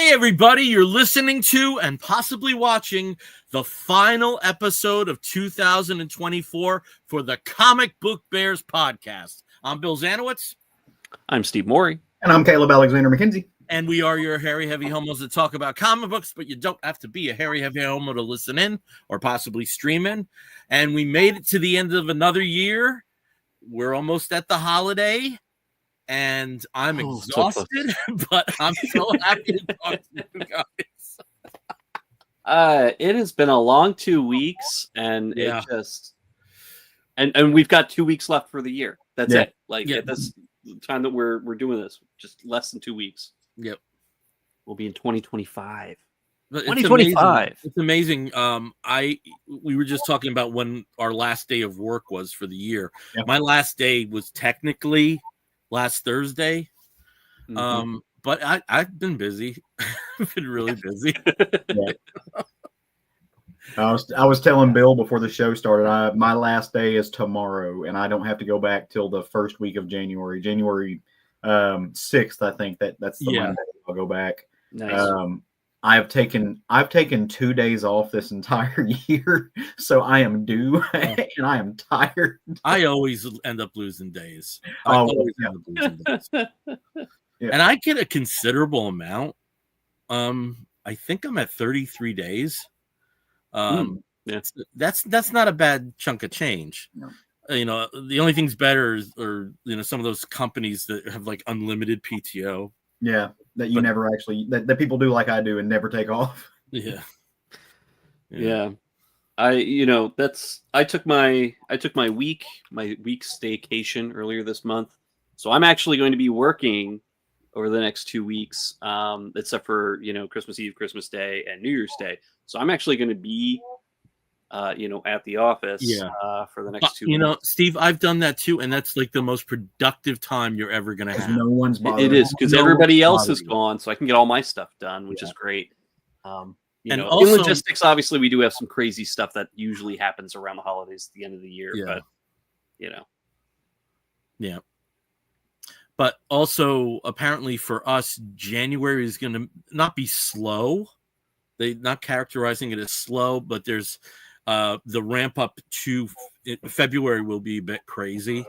Hey, everybody, you're listening to and possibly watching the final episode of 2024 for the Comic Book Bears podcast. I'm Bill Zanowitz. I'm Steve Morey. And I'm Caleb Alexander McKenzie. And we are your hairy, heavy homos that talk about comic books, but you don't have to be a hairy, heavy homo to listen in or possibly stream in. And we made it to the end of another year. We're almost at the holiday. And I'm exhausted, but I'm so happy to talk to you guys. It has been a long 2 weeks, and it just and we've got 2 weeks left for the year. That's it. At this time that we're doing this, just less than 2 weeks. Yep, we'll be in 2025. But 2025. It's amazing. We were just talking about when our last day of work was for the year. Yep. My last day was technically last Thursday. But I've been busy. I've been really busy. I was telling Bill before the show started, my last day is tomorrow, and I don't have to go back till the first week of January. January 6th, I think that's the Monday I'll go back. Nice. I've taken 2 days off this entire year, so I am due and I am tired. I always end up losing days. Yeah. And I get a considerable amount. I think I'm at 33 days. That's not a bad chunk of change. No. The only thing's better is, some of those companies that have like unlimited PTO. Yeah, that you never actually that people do like I do and never take off. Yeah. I took my week staycation earlier this month, so I'm actually going to be working over the next 2 weeks, except for Christmas Eve, Christmas Day, and New Year's Day. So I'm actually going to be at the office for the next 2 weeks. Steve, I've done that too, and that's like the most productive time you're ever going to have. No one's bothering. It is, because everybody else is gone, so I can get all my stuff done, which is great. And also, in logistics, obviously, we do have some crazy stuff that usually happens around the holidays at the end of the year, but Yeah. But also, apparently for us, January is going to not be slow. They're not characterizing it as slow, but there's the ramp up to February will be a bit crazy.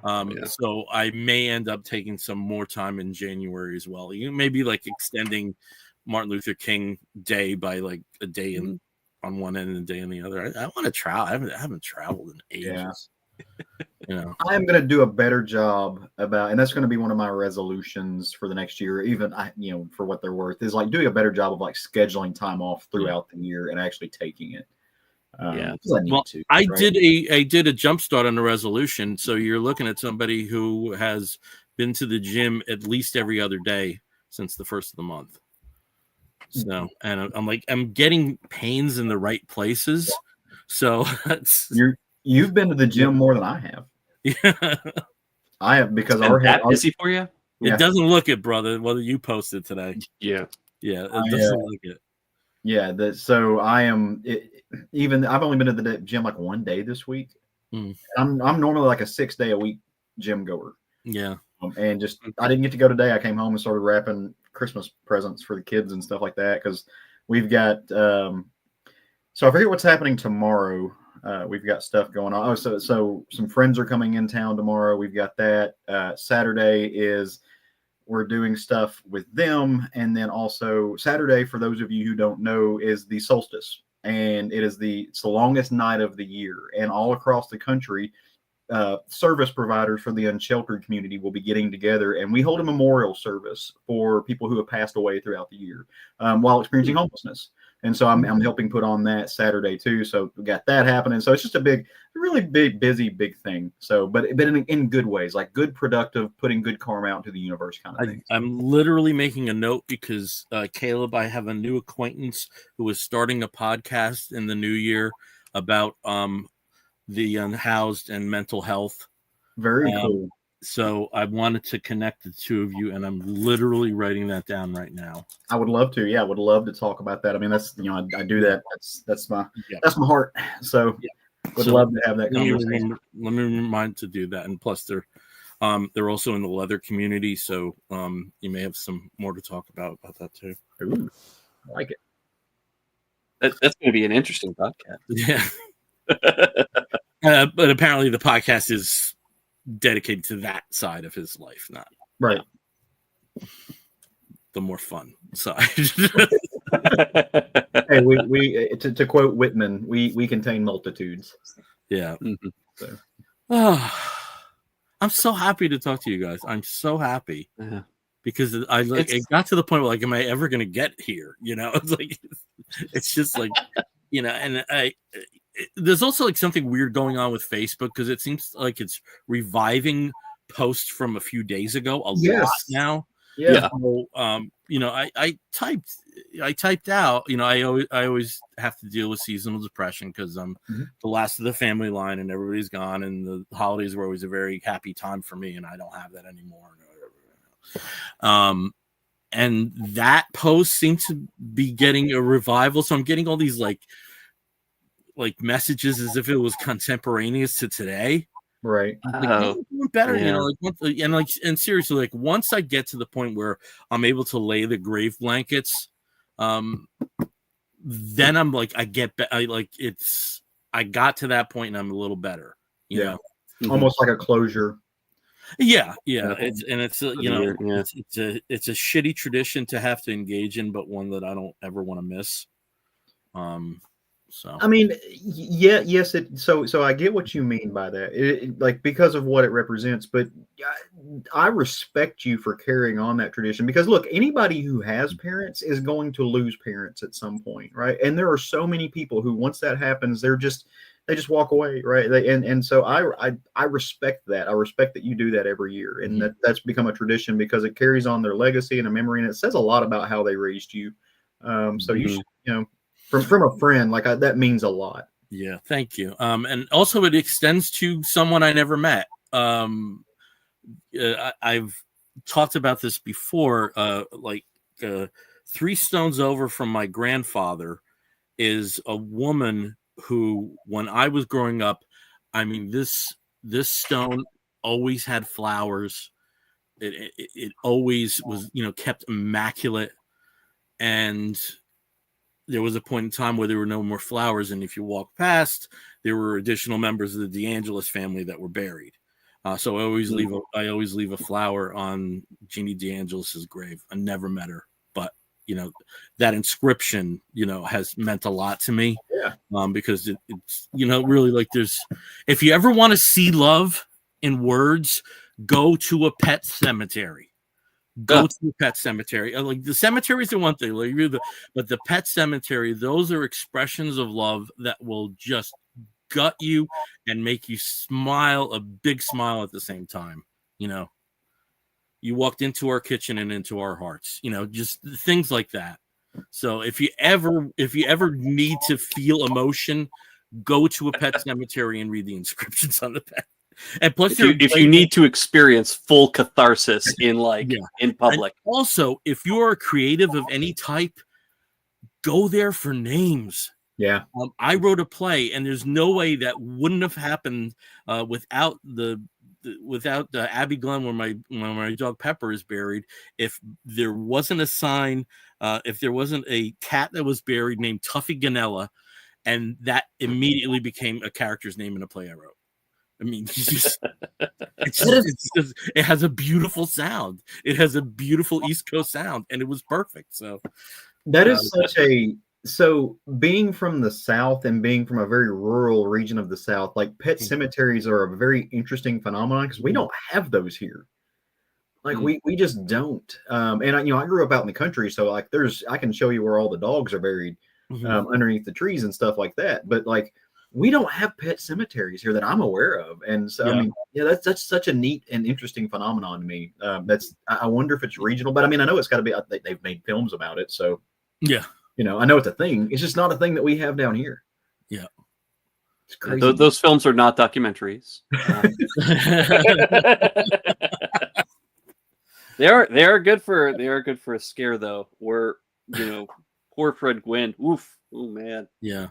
So I may end up taking some more time in January as well. Maybe like extending Martin Luther King Day by like a day on one end and a day on the other. I want to travel. I haven't traveled in ages. I am going to do a better job and that's going to be one of my resolutions for the next year, even for what they're worth, is like doing a better job of like scheduling time off throughout the year and actually taking it. I did a jump start on the resolution. So you're looking at somebody who has been to the gym at least every other day since the first of the month. So, and I'm getting pains in the right places. So you've been to the gym more than I have. Yeah, I have, because busy for you. It doesn't look it, brother. What you posted today? Yeah, it doesn't look it. Yeah, so I am. I've only been to the gym like one day this week. I'm normally like a 6 day a week gym goer. Yeah, and just I didn't get to go today. I came home and started wrapping Christmas presents for the kids and stuff like that, because we've got. So I forget what's happening tomorrow. We've got stuff going on. So some friends are coming in town tomorrow. We've got that. Saturday is we're doing stuff with them, and then also Saturday, for those of you who don't know, is the solstice, and it's the longest night of the year, and all across the country, service providers for the unsheltered community will be getting together, and we hold a memorial service for people who have passed away throughout the year while experiencing homelessness. And so I'm helping put on that Saturday too. So we got that happening. So it's just really big, busy, big thing. So, but in good ways, like good, productive, putting good karma out into the universe kind of thing. I'm literally making a note because Caleb, I have a new acquaintance who is starting a podcast in the new year about the unhoused and mental health. Very cool. So I wanted to connect the two of you, and I'm literally writing that down right now. I would love to. Yeah, I would love to talk about that. I mean, that's I do that. That's my heart. So would love to have that conversation. Let me remind to do that. And plus, They're also in the leather community, so you may have some more to talk about that too. Ooh, I like it. That's going to be an interesting podcast. Yeah. But apparently the podcast is dedicated to that side of his life, not Right. the more fun side. Hey, we to quote Whitman, we contain multitudes. Yeah. Mm-hmm. So. I'm so happy to talk to you guys. I'm so happy. Yeah. Because it got to the point where, like, am I ever going to get here? You know, it's like, it's just like, you know, and there's also like something weird going on with Facebook because it seems like it's reviving posts from a few days ago a lot now. Yeah. So, you know, I typed out, you know, I always have to deal with seasonal depression because I'm the last of the family line and everybody's gone, and the holidays were always a very happy time for me, and I don't have that anymore. And that post seemed to be getting a revival, so I'm getting all these like messages as if it was contemporaneous to today. Right. Like, better, you know, and seriously, like once I get to the point where I'm able to lay the grave blankets, then I'm like, I got to that point and I'm a little better, you know, almost like a closure. Yeah. It's you know, it's a shitty tradition to have to engage in, but one that I don't ever want to miss. So I mean, yes. So I get what you mean by that. Like because of what it represents, but I respect you for carrying on that tradition because look, anybody who has parents is going to lose parents at some point, right? And there are so many people who once that happens, they just walk away, right? And so I respect that. I respect that you do that every year, and that's become a tradition because it carries on their legacy and a memory, and it says a lot about how they raised you. So you should, you know. From a friend, like that means a lot. Yeah, thank you. And also it extends to someone I never met. I've talked about this before. 3 stones over from my grandfather is a woman who, when I was growing up, I mean, this stone always had flowers. It always was, you know, kept immaculate, and there was a point in time where there were no more flowers, and if you walk past, there were additional members of the DeAngelis family that were buried. So I always leave a flower on Jeannie DeAngelis's grave. I never met her, but you know, that inscription, you know, has meant a lot to me. Yeah. Because it's, you know, really, like, if you ever want to see love in words, go to a pet cemetery. Go to a pet cemetery. Like, the cemeteries are one thing, like, but the pet cemetery, those are expressions of love that will just gut you and make you smile, a big smile at the same time. You know, you walked into our kitchen and into our hearts, you know, just things like that. So if you ever need to feel emotion, go to a pet cemetery and read the inscriptions on the pet. And plus, if you need to experience full catharsis in public. And also, if you're a creative of any type, go there for names. Yeah. I wrote a play, and there's no way that wouldn't have happened without Abbey Glen, where my dog Pepper is buried. If there wasn't a sign, if there wasn't a cat that was buried named Tuffy Ganella, and that immediately became a character's name in a play I wrote. I mean, it has a beautiful sound. It has a beautiful East Coast sound, and it was perfect. So that is so being from the South and being from a very rural region of the South, like pet cemeteries are a very interesting phenomenon because we don't have those here. Like we just don't. And I grew up out in the country, so like I can show you where all the dogs are buried underneath the trees and stuff like that. But like, we don't have pet cemeteries here that I'm aware of. And so, I mean, that's such a neat and interesting phenomenon to me. I wonder if it's regional, but I mean, I know it's got to be, they've made films about it. So, yeah, you know, I know it's a thing. It's just not a thing that we have down here. Yeah. It's crazy. Those films are not documentaries. They are good for a scare though. Where, you know, poor Fred Gwynn. Oof. Oh man. Yeah.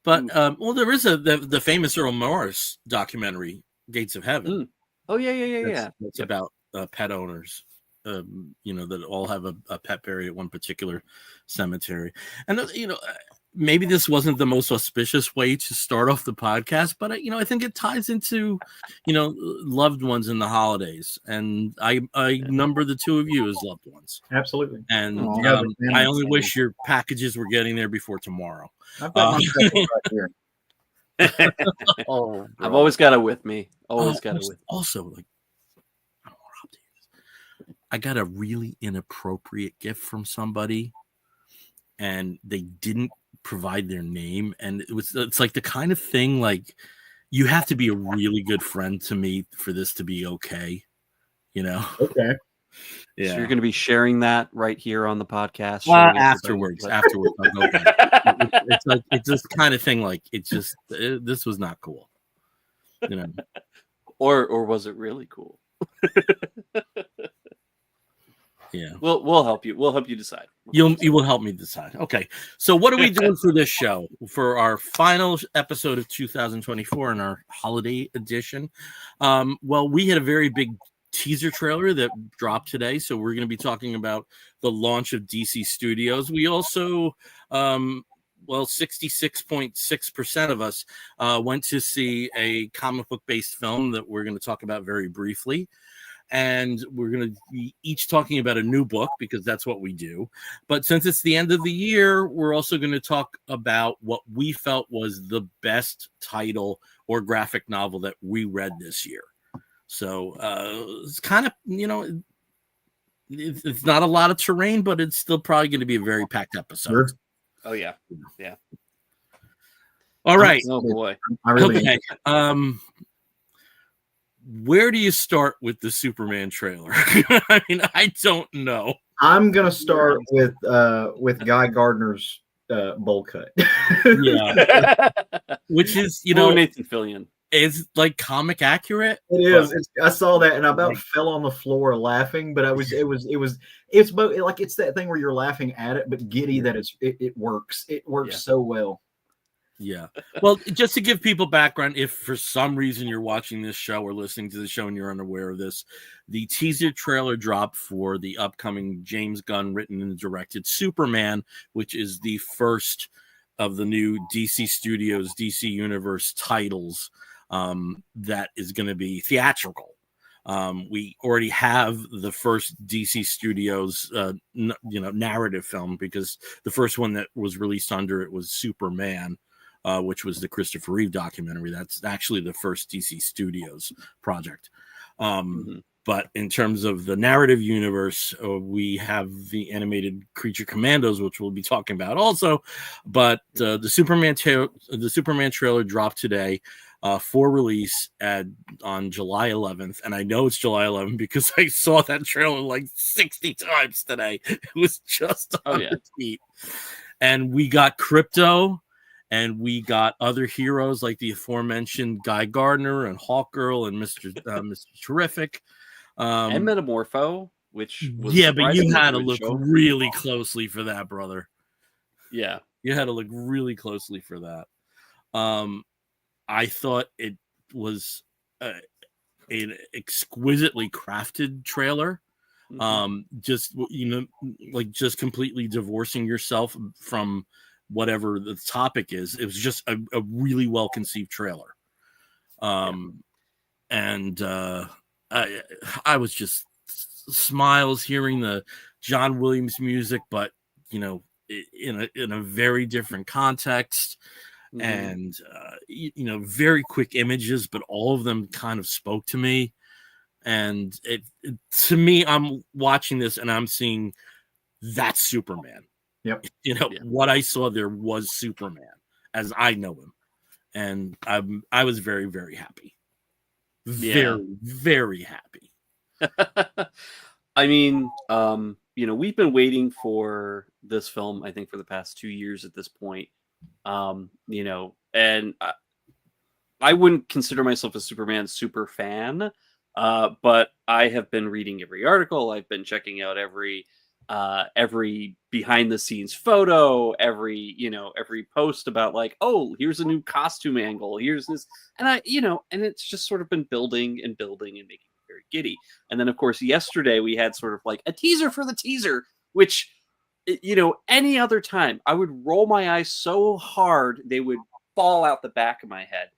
But well, there is the famous Earl Morris documentary, Gates of Heaven. Oh yeah. That's about pet owners. That all have a pet buried at one particular cemetery, and maybe this wasn't the most auspicious way to start off the podcast, but I think it ties into loved ones in the holidays, and I number the two of you as loved ones. Absolutely. And Aww. I only wish your packages were getting there before tomorrow. I've got my right here. Oh, I've always got it with me. Always got it with me. Also, I got a really inappropriate gift from somebody, and they didn't provide their name, and it's like the kind of thing, like, you have to be a really good friend to me for this to be okay. Okay. Yeah. So you're going to be sharing that right here on the podcast afterwards. I'll go back. It's this kind of thing, like, this was not cool. Or was it really cool? Yeah. We'll help you. We'll help you decide. You will help me decide. Okay. So what are we doing for this show? For our final episode of 2024 and our holiday edition? Well, we had a very big teaser trailer that dropped today. So we're going to be talking about the launch of DC Studios. We also, 66.6% of us went to see a comic book based film that we're going to talk about very briefly. And we're going to be each talking about a new book because that's what we do. But since it's the end of the year, we're also going to talk about what we felt was the best title or graphic novel that we read this year. So it's kind of, it's not a lot of terrain, but it's still probably going to be a very packed episode. Sure. Oh, yeah. All right. Oh, boy. Okay. Where do you start with the Superman trailer? I mean, I don't know. I'm gonna start with Guy Gardner's bowl cut. Yeah, which is Nathan Fillion. Is like comic accurate. It is. I saw that and I about fell on the floor laughing. But it's both, like, it's that thing where you're laughing at it, but giddy that it works. It works so well. Yeah. Well, just to give people background, if for some reason you're watching this show or listening to the show and you're unaware of this, the teaser trailer dropped for the upcoming James Gunn written and directed Superman, which is the first of the new DC Studios, DC Universe titles that is going to be theatrical. We already have the first DC Studios, narrative film, because the first one that was released under it was Superman, which was the Christopher Reeve documentary. That's actually the first DC Studios project. But in terms of the narrative universe, we have the animated creature Commandos, which we'll be talking about also. But the Superman trailer dropped today for release on July 11th. And I know it's July 11th because I saw that trailer like 60 times today. It was just on repeat. And we got Crypto. And we got other heroes like the aforementioned Guy Gardner and Hawkgirl and Mr. Terrific. And Metamorpho, which was but you had to look really closely for that, brother. Yeah. You had to look really closely for that. I thought it was an exquisitely crafted trailer. Just completely divorcing yourself from whatever the topic is. It was just a really well conceived trailer. And I was just smiles hearing the John Williams music, but in a very different context. And very quick images, but all of them kind of spoke to me. And to me, I'm watching this and I'm seeing that's Superman. Yep. What I saw there was Superman as I know him. And I was very, very happy. Very, very happy. I mean, we've been waiting for this film, I think, for the past 2 years at this point. And I wouldn't consider myself a Superman super fan, but I have been reading every article. I've been checking out every every behind the scenes photo, every post about like, oh, here's a new costume angle, here's this, and and it's just sort of been building and building and making me very giddy. And then of course yesterday we had sort of like a teaser for the teaser, which any other time I would roll my eyes so hard they would fall out the back of my head.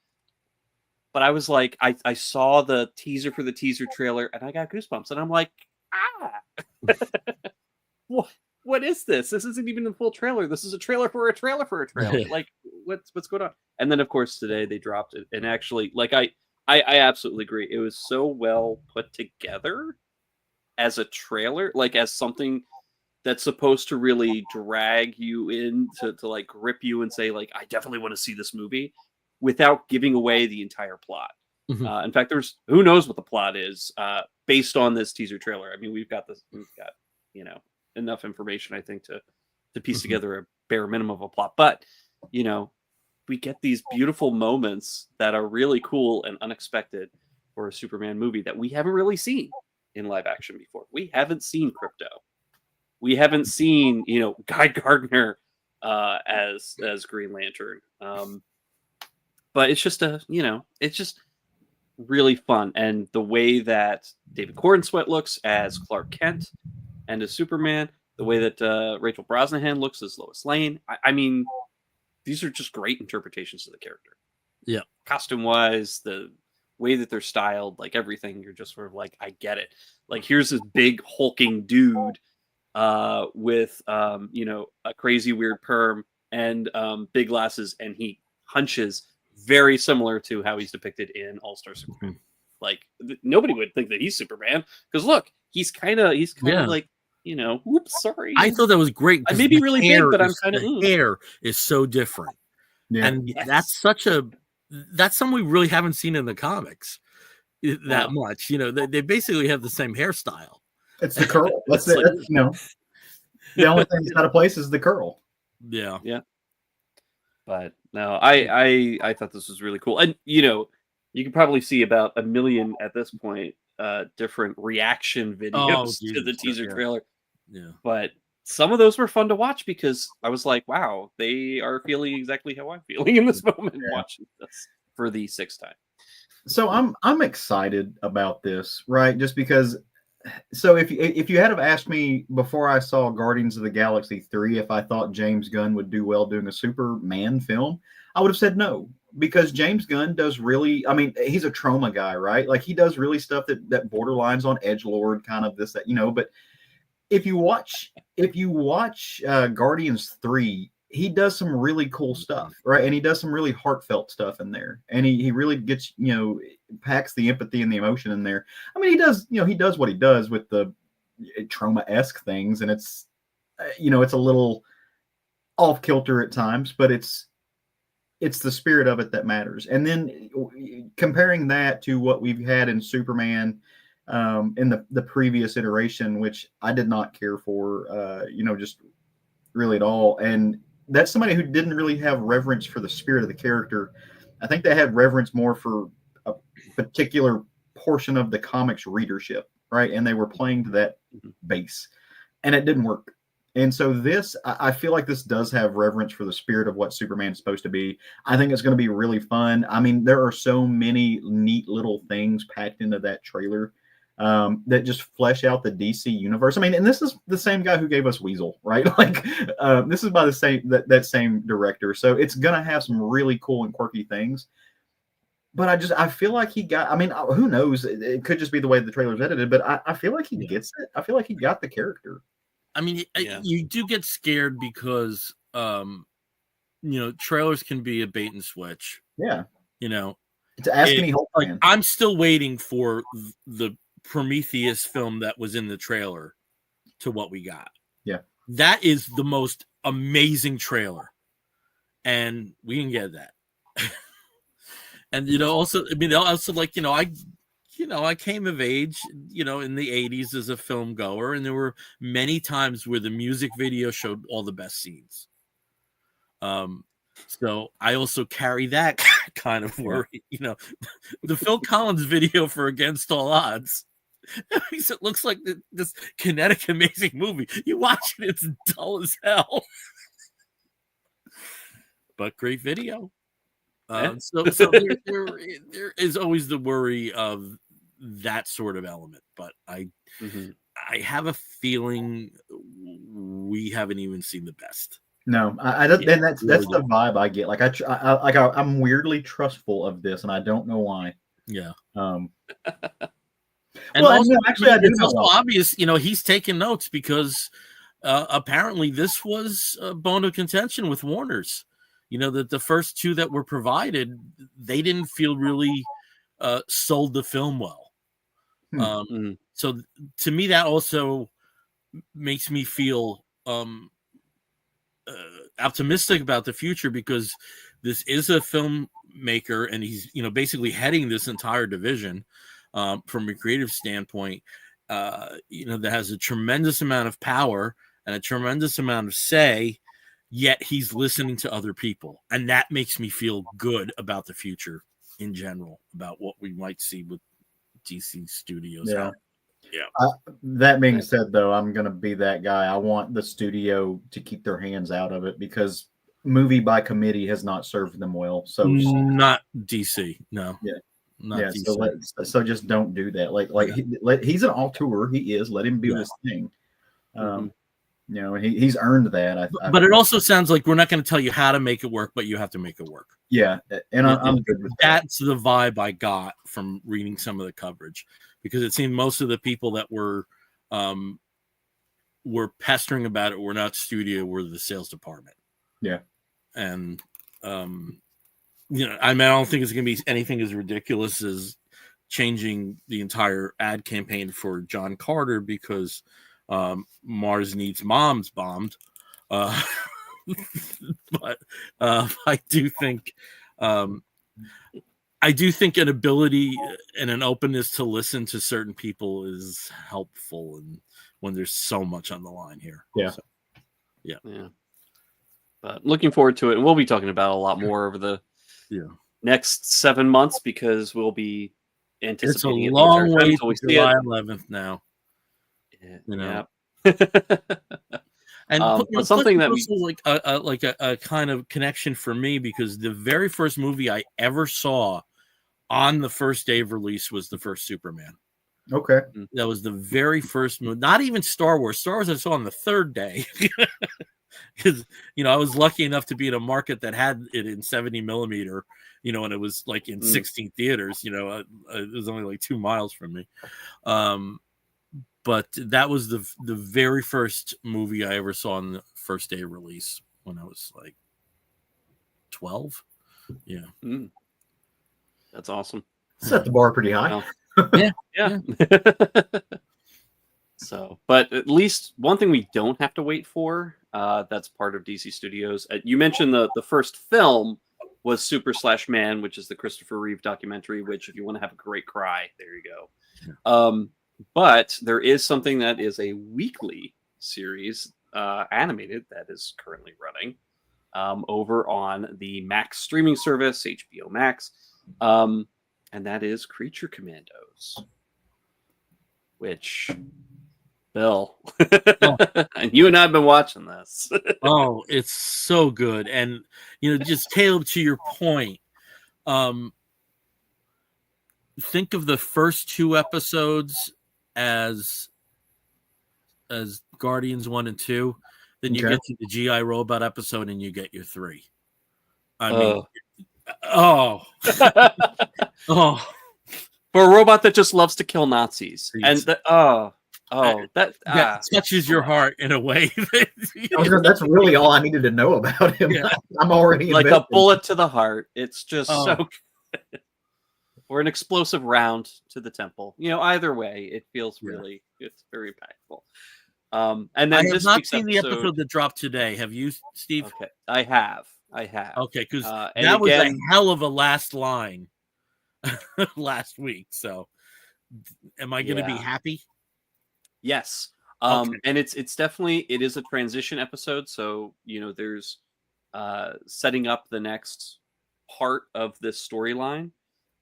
But I was like, I saw the teaser for the teaser trailer and I got goosebumps, and I'm like, what is this? This isn't even a full trailer. This is a trailer for a trailer for a trailer. Like, what's going on? And then of course today they dropped it, and actually, like, I absolutely agree. It was so well put together as a trailer, like as something that's supposed to really drag you in to like grip you and say like, I definitely want to see this movie, without giving away the entire plot. In fact, there's who knows what the plot is based on this teaser trailer. I mean, we've got enough information, I think, to piece together a bare minimum of a plot. But we get these beautiful moments that are really cool and unexpected for a Superman movie that we haven't really seen in live action before. We haven't seen Crypto. We haven't seen Guy Gardner as Green Lantern. But it's just it's just really fun. And the way that David Corenswet looks as Clark Kent and as Superman, the way that Rachel Brosnahan looks as Lois Lane, I mean, these are just great interpretations of the character. Yeah. Costume-wise, the way that they're styled, like everything, you're just sort of like, I get it. Like, here's this big hulking dude with a crazy weird perm and big glasses, and he hunches very similar to how he's depicted in All-Star Superman. Like, nobody would think that he's Superman, because look, he's kind of like, oops, sorry. I thought that was great. I may be really big, but I'm kind of hair is so different, and that's something we really haven't seen in the comics that much. They basically have the same hairstyle. It's the curl. That's it. The only thing that's out of place is the curl. Yeah. But no, I thought this was really cool. And, you can probably see about 1 million at this point, different reaction videos to the teaser trailer. Yeah. But some of those were fun to watch, because I was like, wow, they are feeling exactly how I'm feeling in this moment watching this for the 6th time. So I'm excited about this, right? Just because. So if you had have asked me before I saw Guardians of the Galaxy 3 if I thought James Gunn would do well doing a Superman film, I would have said no, because James Gunn does really, I mean, he's a trauma guy, right? Like, he does really stuff that borderlines on edgelord, kind of this, that, but if you watch Guardians 3, he does some really cool stuff, right? And he does some really heartfelt stuff in there, and he really gets packs the empathy and the emotion in there. I mean, he does what he does with the trauma-esque things, and it's it's a little off kilter at times, but it's the spirit of it that matters. And then comparing that to what we've had in Superman in the previous iteration, which I did not care for, just really at all. And that's somebody who didn't really have reverence for the spirit of the character. I think they had reverence more for a particular portion of the comics readership, right? And they were playing to that base, and it didn't work. And so this, I feel like this does have reverence for the spirit of what Superman is supposed to be. I think it's going to be really fun. I mean, there are so many neat little things packed into that trailer that just flesh out the DC universe. I mean, and this is the same guy who gave us Weasel, right? Like, this is by the same that same director, so it's gonna have some really cool and quirky things. But I feel like he got. I mean, who knows? It could just be the way the trailer's edited, but I feel like he gets it. I feel like he got the character. I mean, you do get scared because trailers can be a bait and switch. Yeah. To ask any whole fan. I'm still waiting for the Prometheus film that was in the trailer to what we got. Yeah. That is the most amazing trailer. And we didn't get that. And also, I mean, also, like, I came of age, in the 80s as a film goer, and there were many times where the music video showed all the best scenes. So I also carry that kind of worry. The Phil Collins video for Against All Odds It looks like this kinetic amazing movie. You watch it, it's dull as hell. But great video. So there is always the worry of that sort of element, but I have a feeling we haven't even seen the best. No, and that's the vibe I get. Like I'm weirdly trustful of this, and I don't know why. Yeah. And well, also, actually, I do it's know also obvious. He's taking notes because apparently this was a bone of contention with Warner's. That the first two that were provided, they didn't feel really sold the film well. So to me, that also makes me feel optimistic about the future, because this is a filmmaker and he's basically heading this entire division from a creative standpoint, that has a tremendous amount of power and a tremendous amount of say, yet he's listening to other people, and that makes me feel good about the future in general, about what we might see with DC Studios. That being said, though, I'm going to be that guy. I want the studio to keep their hands out of it, because movie by committee has not served them well. So not DC, no. Not DC. So just don't do that. He's an auteur. He is. Let him do his thing. He's earned that. But it also sounds like we're not going to tell you how to make it work, but you have to make it work. Yeah, and I'm good with that. That's the vibe I got from reading some of the coverage, because it seemed most of the people that were pestering about it were not studio, were the sales department. Yeah, and I don't think it's going to be anything as ridiculous as changing the entire ad campaign for John Carter because Mars Needs Moms bombed. But I do think an ability and an openness to listen to certain people is helpful, and when there's so much on the line here. Yeah. But looking forward to it, and we'll be talking about a lot more over the next 7 months, because we'll be anticipating it's a long way to July 11th now. And but something that we like a kind of connection for me, because the very first movie I ever saw on the first day of release was the first Superman. Okay, that was the very first movie. Not even Star Wars. Star Wars I saw on the third day, because I was lucky enough to be in a market that had it in 70 millimeter. And it was like in 16 theaters. It was only like 2 miles from me. But that was the very first movie I ever saw on the first day of release when I was like 12. Yeah. That's awesome. Set the bar pretty high. Yeah. So, but at least one thing we don't have to wait for, that's part of DC Studios. You mentioned the first film was Super/Man, which is the Christopher Reeve documentary, which if you want to have a great cry, there you go. But there is something that is a weekly series, animated, that is currently running over on the Max streaming service, HBO Max, and that is Creature Commandos, which, Bill, and you and I have been watching this. Oh, it's so good. And, just Caleb, to your point, think of the first 2 episodes as Guardians 1 and 2, then you get to the GI Robot episode and you get your 3. I mean, for a robot that just loves to kill Nazis. And that touches your heart in a way that's really all I needed to know about him. I'm already like a bullet to the heart. It's just so good. Or an explosive round to the temple. Either way, it feels it's very impactful. And then I have not seen the episode that dropped today. Have you, Steve? Okay, I have. Okay, because that was a hell of a last line last week. So, am I going to be happy? Yes. And it's definitely, it is a transition episode. So, there's setting up the next part of this storyline.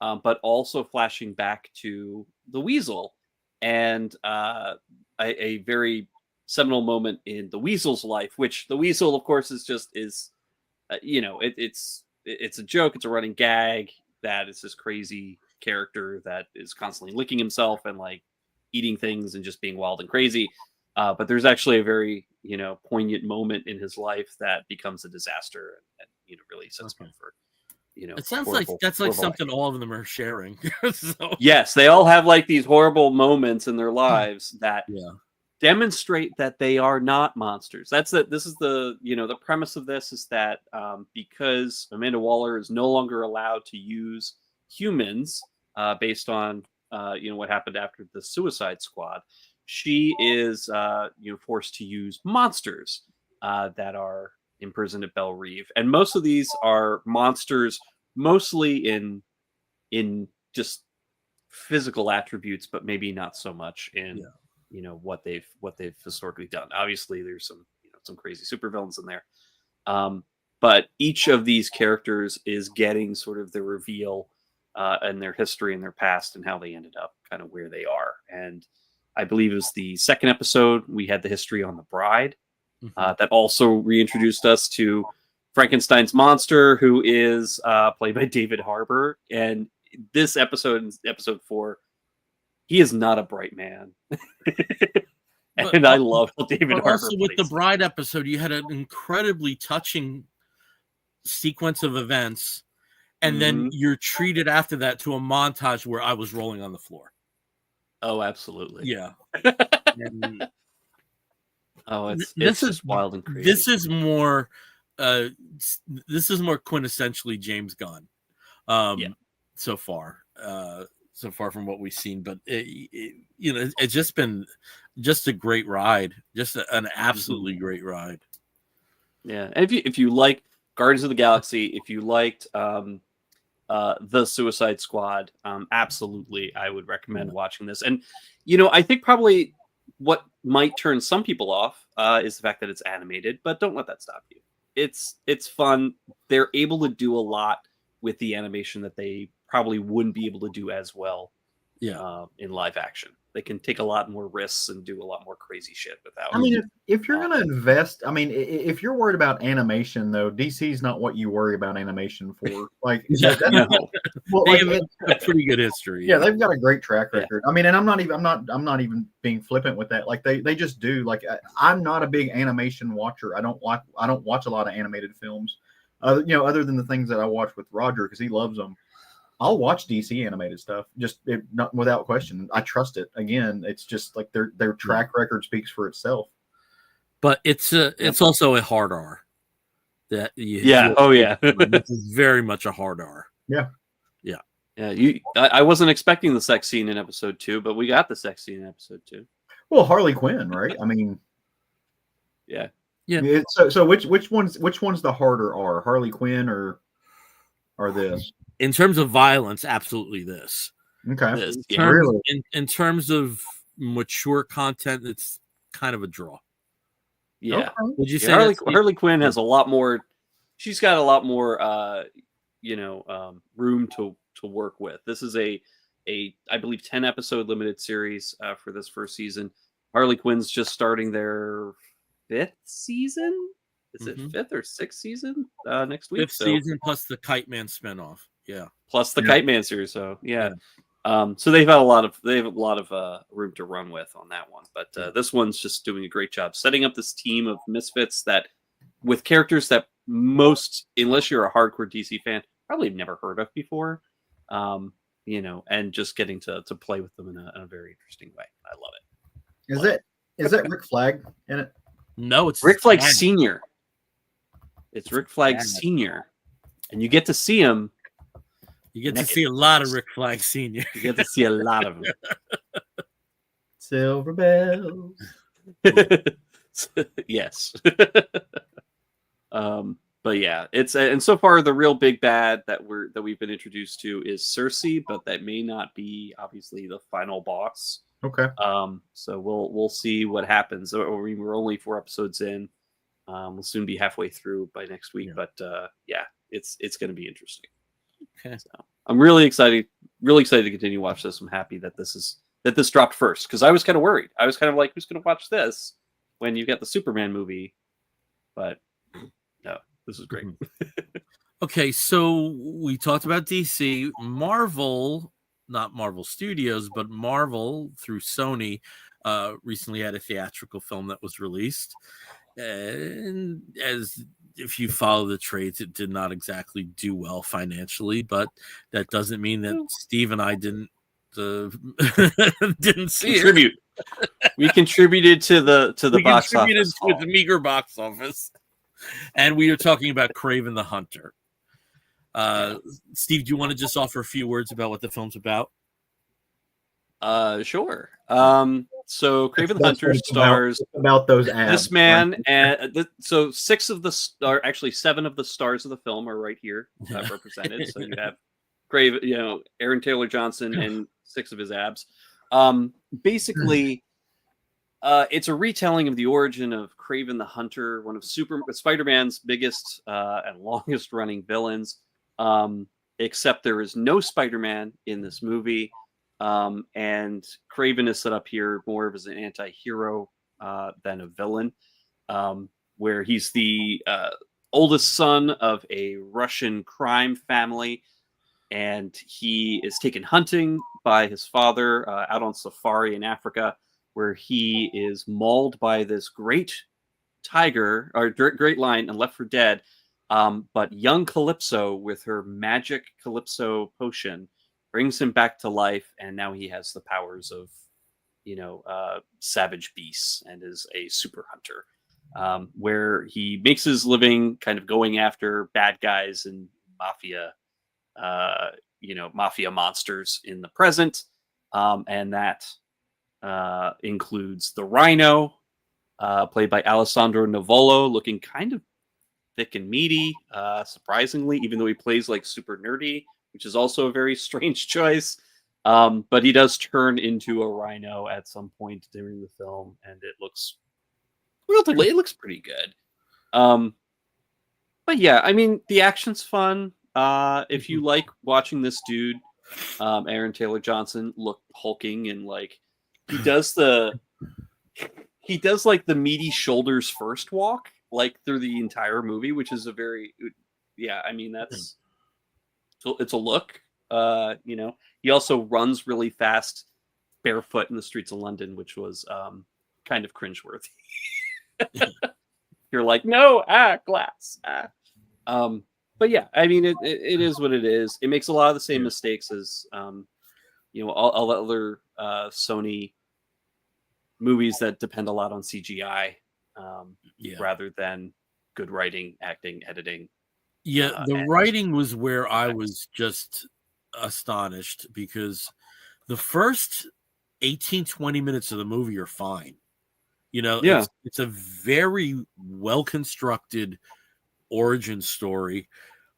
But also flashing back to the Weasel and a very seminal moment in the Weasel's life, which the Weasel, of course, is it's a joke. It's a running gag that it's this crazy character that is constantly licking himself and like eating things and just being wild and crazy. But there's actually a very, poignant moment in his life that becomes a disaster and really sets him up for, it sounds like that's like something all of them are sharing. So. Yes, they all have like these horrible moments in their lives that demonstrate that they are not monsters. This is the premise of this is that because Amanda Waller is no longer allowed to use humans based on what happened after the Suicide Squad, she is forced to use monsters that are imprisoned at Belle Reve, and most of these are monsters mostly in just physical attributes, but maybe not so much in what they've historically done. Obviously there's some crazy supervillains in there, but each of these characters is getting sort of the reveal and their history and their past and how they ended up kind of where they are. And I believe it was the second episode we had the history on the Bride that also reintroduced us to Frankenstein's monster, who is played by David Harbour. And this episode, episode 4, he is not a bright man. I love how David Harbour also with the plays Bride episode, you had an incredibly touching sequence of events, and then you're treated after that to a montage where I was rolling on the floor. Oh, absolutely. Yeah. This is wild and crazy. This is more quintessentially James Gunn. So far from what we've seen, but it's just been just a great ride, just an absolutely great ride. Yeah, and if you like Guardians of the Galaxy, if you liked the Suicide Squad, absolutely, I would recommend watching this. And I think probably what might turn some people off is the fact that it's animated, but don't let that stop you. It's fun. They're able to do a lot with the animation that they probably wouldn't be able to do as well in live action. They can take a lot more risks and do a lot more crazy shit without. I mean, if you're going to invest, if you're worried about animation, though, DC's not what you worry about animation for. Like, they have a pretty good history. Yeah, they've got a great track record. I mean, and I'm not even being flippant with that. Like, they just do. Like, I'm not a big animation watcher. I don't watch a lot of animated films. Other than the things that I watch with Roger because he loves them. I'll watch DC animated stuff, not without question. I trust it. Again, it's just like their track record speaks for itself. But it's also a hard R. This is very much a hard R. Yeah. I wasn't expecting the sex scene in episode 2, but we got the sex scene in episode 2. Well, Harley Quinn, right? I mean, yeah. So which one's the harder R, Harley Quinn or this? In terms of violence, absolutely this. Okay. In terms of mature content, it's kind of a draw. Yeah. Okay. Would you say Harley Quinn has a lot more? She's got a lot more, room to work with. This is a I believe 10 episode limited series for this first season. Harley Quinn's just starting their 5th season. Is it 5th or 6th season next week? 5th season plus the Kite Man spinoff. Yeah. Plus the Kite Man series. So so they've a lot of room to run with on that one. But this one's just doing a great job setting up this team of misfits that with characters that most, unless you're a hardcore DC fan, probably have never heard of before. And just getting to play with them in a very interesting way. I love it. Is that Rick Flag in it? No, it's Rick Flag Sr. It's Rick Flag Sr. And you get to see him. You get to see a lot of Rick Flag Sr. You get to see a lot of them. Silver bells. Yes. But yeah, it's and so far the real big bad that we've been introduced to is Cersei, but that may not be obviously the final boss. Okay. So we'll see what happens. We're only 4 episodes in. We'll soon be halfway through by next week, but it's going to be interesting. Okay. So I'm really excited to continue to watch this. I'm happy that this is that this dropped first, because I was kind of worried. I was kind of like, who's going to watch this when you get the Superman movie? But no, this is great. Okay, so we talked about DC. Marvel, not Marvel Studios, but Marvel through Sony recently had a theatrical film that was released. And as if you follow the trades, it did not exactly do well financially, but that doesn't mean that Steve and I didn't didn't see Contribute. We contributed to the box office. With the meager box office. And we are talking about Kraven the Hunter. Steve, do you want to just offer a few words about what the film's about? Sure. So Kraven the Hunter stars about those abs. This man, and so 7 of the stars of the film are right here represented. So you have Kraven, Aaron Taylor Johnson, and 6 of his abs. Basically, it's a retelling of the origin of Kraven the Hunter, one of Spider-Man's biggest and longest running villains. Except there is no Spider-Man in this movie. And Kraven is set up here more of as an anti-hero than a villain, where he's the oldest son of a Russian crime family, and he is taken hunting by his father out on safari in Africa, where he is mauled by this great tiger or great lion and left for dead. But young Calypso, with her magic Calypso potion, brings him back to life, and now he has the powers of, savage beasts and is a super hunter, where he makes his living kind of going after bad guys and mafia monsters in the present, and that includes the Rhino, played by Alessandro Nivola, looking kind of thick and meaty, surprisingly, even though he plays like super nerdy, which is also a very strange choice. But he does turn into a rhino at some point during the film, and it looks pretty good. But yeah, I mean, the action's fun. If you like watching this dude, Aaron Taylor Johnson, look hulking, and like he does like the meaty shoulders first walk, like through the entire movie, which is it's a look. He also runs really fast barefoot in the streets of London, which was kind of cringeworthy. You're like, no, glass. But yeah, I mean, it is what it is. It makes a lot of the same mistakes as all the other Sony movies that depend a lot on CGI, rather than good writing, acting, editing. Yeah, the writing was where I was just astonished, because the first 18-20 minutes of the movie are fine. It's a very well-constructed origin story.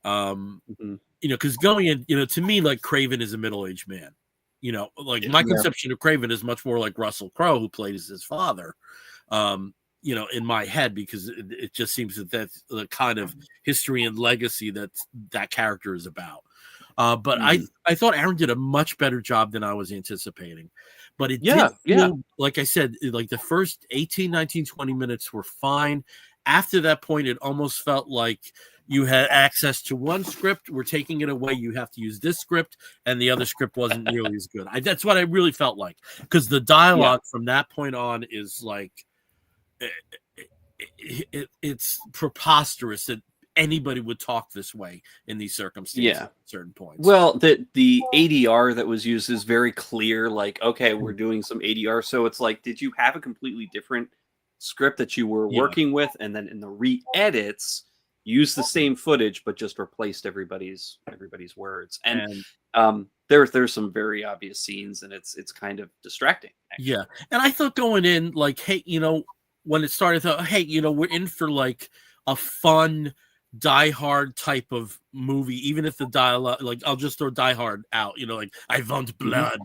Because going in, to me, like, Kraven is a middle-aged man. My conception of Kraven is much more like Russell Crowe, who plays his father. In my head, because it just seems that that's the kind of history and legacy that character is about. But I thought Aaron did a much better job than I was anticipating. But it did feel, like I said, like the first 18, 19, 20 minutes were fine. After that point, it almost felt like you had access to one script. We're taking it away. You have to use this script, and the other script wasn't nearly as good. That's what I really felt like, because the dialogue from that point on is like, it's preposterous that anybody would talk this way in these circumstances at certain points. Well, the ADR that was used is very clear. Like, okay, we're doing some ADR. So it's like, did you have a completely different script that you were working with, and then in the re-edits use the same footage but just replaced everybody's words? And there's some very obvious scenes, and it's kind of distracting, actually. Yeah. And I thought going in, like, hey, when it started, I thought, hey, we're in for like a fun Die Hard type of movie, even if the dialogue, like, I'll just throw Die Hard out, like, I want blood,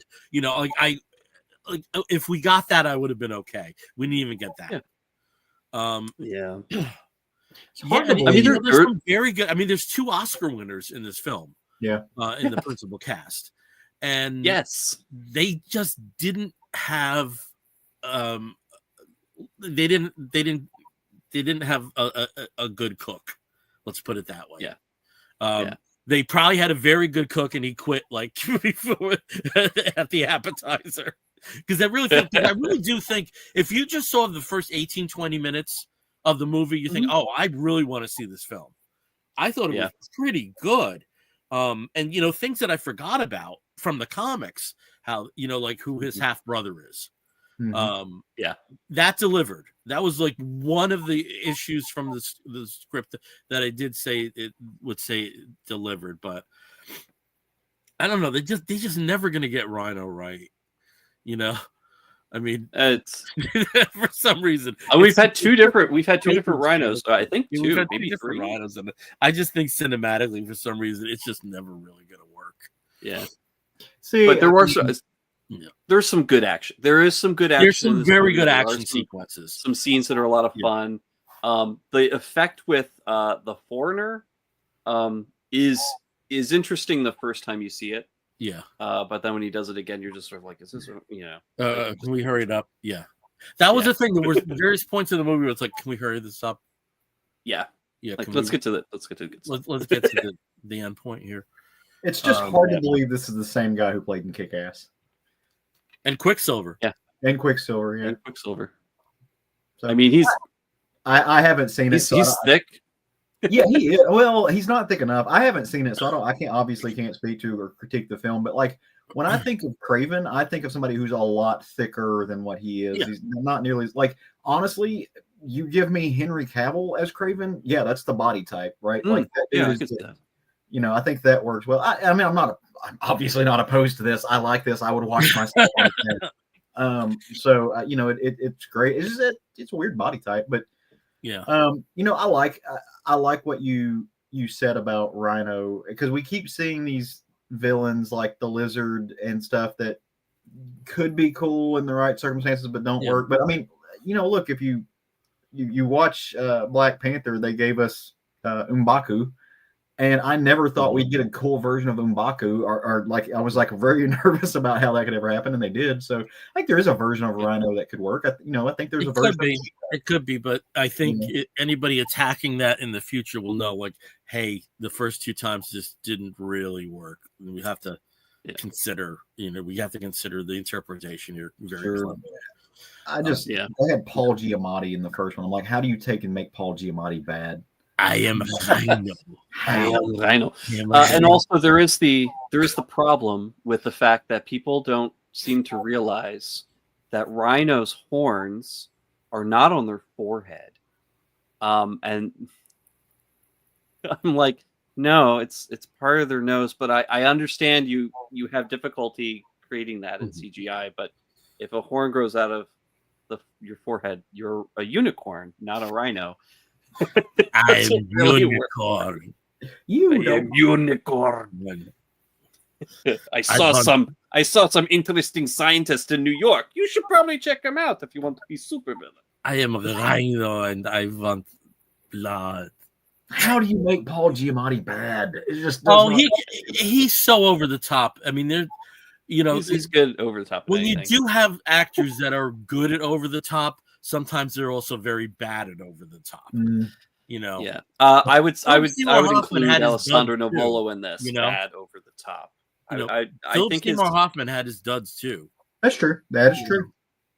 if we got that, I would have been okay. We didn't even get that. There's some very good. I mean, there's 2 Oscar winners in this film. Yeah, in the principal cast, and Yes, they just didn't have they didn't have a good cook. Let's put it that way. Yeah. They probably had a very good cook, and he quit like before at the appetizer. Because I really do think if you just saw the first 18, 20 minutes of the movie, you think, oh, I really want to see this film. I thought it was pretty good. And things that I forgot about from the comics, how like who his half brother is. That delivered. That was like one of the issues from the script that I did say it would say delivered, but I don't know. They just never gonna get Rhino right. I mean, it's for some reason we've had two different rhinos. I think two, maybe two three rhinos, and I just think cinematically, for some reason, it's just never really gonna work. Yeah. See, but there's some good action. There is some good action. There's some very good action sequences. Some scenes that are a lot of fun. The effect with the foreigner is interesting the first time you see it. Yeah. But then when he does it again, you're just sort of like, is this, can we hurry it up? Yeah. That was the thing. There were various points in the movie where it's like, can we hurry this up? Yeah. Yeah. Like, let's get to the end point here. It's just hard to believe this is the same guy who played in Kick-Ass. And Quicksilver. Yeah. And Quicksilver, yeah. And Quicksilver. So, I mean, I haven't seen it. He's thick. Yeah, he is. Well, he's not thick enough. I haven't seen it, so I can't speak to or critique the film. But like when I think of Kraven, I think of somebody who's a lot thicker than what he is. Yeah. He's not nearly like honestly. You give me Henry Cavill as Kraven, yeah, that's the body type, right? Like that is, I think that works well. I mean, I'm obviously not opposed to this. I like this. I would watch myself. So it's great. It's just it's a weird body type, but. Yeah. I like what you said about Rhino, because we keep seeing these villains like the Lizard and stuff that could be cool in the right circumstances but don't work. But I mean, look, if you watch Black Panther, they gave us M'Baku, and I never thought we'd get a cool version of M'Baku, or like I was like very nervous about how that could ever happen, and they did. So I think there is a version of Rhino that could work. I think there's a version. It could be, but I think anybody attacking that in the future will know, like, hey, the first two times just didn't really work. We have to consider, we have to consider the interpretation here. I had Paul Giamatti in the first one. I'm like, how do you take and make Paul Giamatti bad? I am Rhino. Rhino. And also there is the problem with the fact that people don't seem to realize that Rhino's horns are not on their forehead. And I'm like, no, it's part of their nose, but I understand you have difficulty creating that in CGI, but if a horn grows out of your forehead, you're a unicorn, not a rhino. I'm unicorn. Unicorn. I saw some interesting scientists in New York. You should probably check them out if you want to be supervillain. I am a rhino and I want blood. How do you make Paul Giamatti bad? It just he's so over the top. I mean, he's good over the top. When you do have actors that are good at over the top, sometimes they're also very bad at over the top. Yeah. I would include Alessandro Nivola in this. Bad over the top. I think Seymour Hoffman had his duds too. That's true. That is true.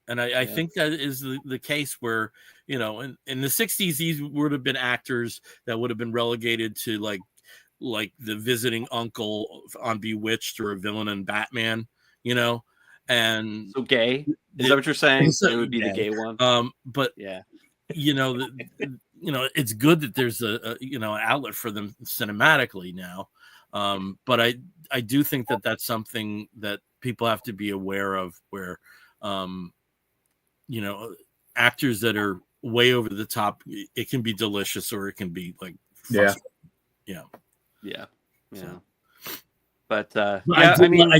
And I think that is the case where, in the 60s, these would have been actors that would have been relegated to like the visiting uncle on Bewitched or a villain in Batman, and so gay. Is that what you're saying? It would be the gay one. But it's good that there's an outlet for them cinematically now. But I do think that that's something that people have to be aware of, where actors that are way over the top, it can be delicious or it can be like yeah. So. But I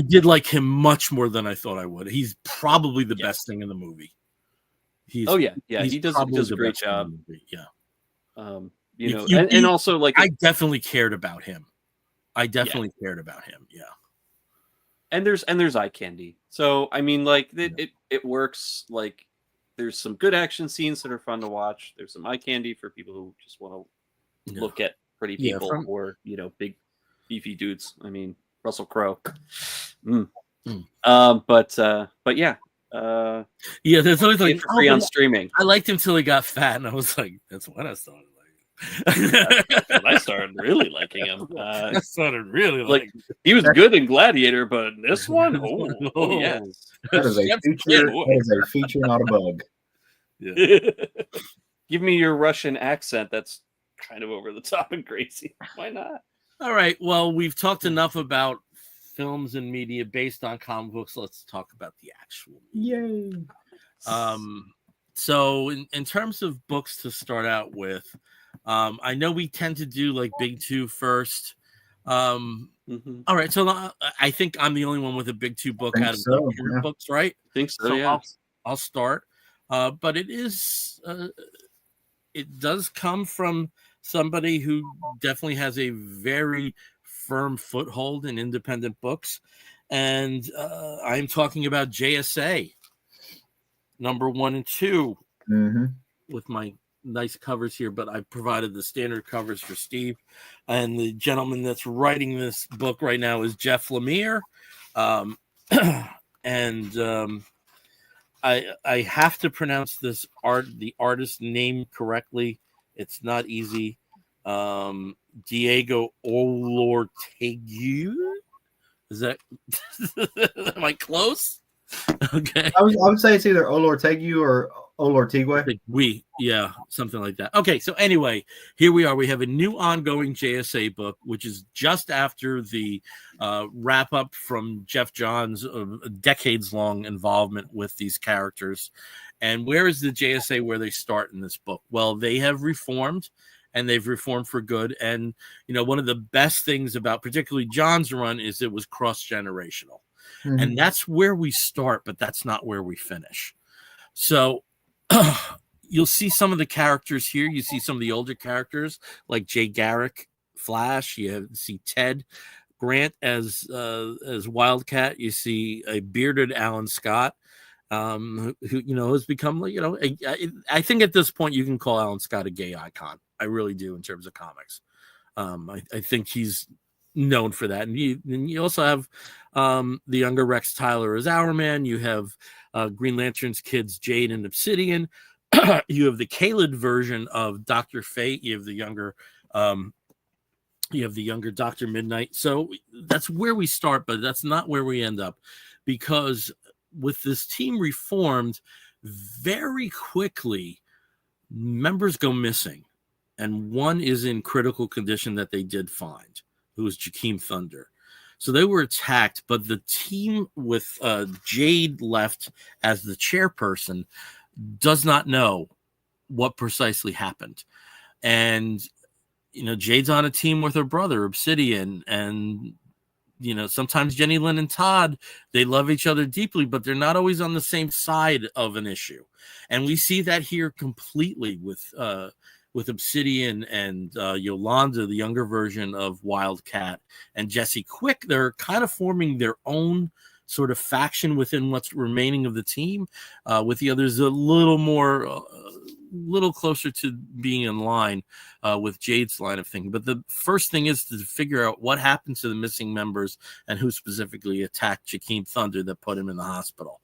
did like him much more than I thought I would. He's probably the best thing in the movie. He does a great job. Yeah. And also like I definitely cared about him. Yeah. and there's eye candy. So I mean, like it works. Like there's some good action scenes that are fun to watch. There's some eye candy for people who just want to look at pretty people or big beefy dudes. I mean, Russell Crowe. But yeah. Yeah, there's always like free on streaming. I liked him till he got fat, and I was like, that's when I started I started really liking him. I started really like he was good in Gladiator, but this one, oh yes, that is a feature. That is a feature, not a bug. Yeah. Give me your Russian accent. That's kind of over the top and crazy. Why not? All right. Well, we've talked enough about films and media based on comic books. Let's talk about the actual yay. So in terms of books to start out with, I know we tend to do like big two first. All right, so I think I'm the only one with a big two book out of books, right? I think so. Yeah. I'll start. But it does come from somebody who definitely has a very firm foothold in independent books, and I'm talking about JSA number 1 and 2 with my nice covers here, but I provided the standard covers for Steve, and the gentleman that's writing this book right now is Jeff Lemire, and I have to pronounce the artist name correctly. It's not easy. Diego Olortegui. Is that? Am I close? Okay. I would say it's either Olortegui or Olortegui. Yeah, something like that. Okay, so anyway, here we are. We have a new ongoing JSA book, which is just after the wrap up from Jeff Johns' decades-long involvement with these characters. And where is the JSA where they start in this book? Well, they have reformed, and they've reformed for good. And, one of the best things about particularly John's run is it was cross-generational. And that's where we start, but that's not where we finish. So you'll see some of the characters here. You see some of the older characters like Jay Garrick, Flash. You see Ted Grant as Wildcat. You see a bearded Alan Scott, who has become, I think at this point you can call Alan Scott a gay icon. I really do in terms of comics. I think he's known for that. And you also have the younger Rex Tyler as Hourman. You have Green Lantern's kids, Jade and Obsidian. You have the Kaled version of Dr. Fate. You have the younger Dr. Midnight. So that's where we start, but that's not where we end up, because with this team reformed, very quickly members go missing, and one is in critical condition that they did find, who was Jakeem Thunder. So they were attacked, but the team with Jade left as the chairperson does not know what precisely happened. And, Jade's on a team with her brother, Obsidian, and, sometimes Jenny Lynn and Todd, they love each other deeply, but they're not always on the same side of an issue. And we see that here completely with Obsidian and Yolanda, the younger version of Wildcat, and Jesse Quick. They're kind of forming their own sort of faction within what's remaining of the team, with the others a little closer to being in line with Jade's line of thinking. But the first thing is to figure out what happened to the missing members and who specifically attacked Jakeem Thunder that put him in the hospital.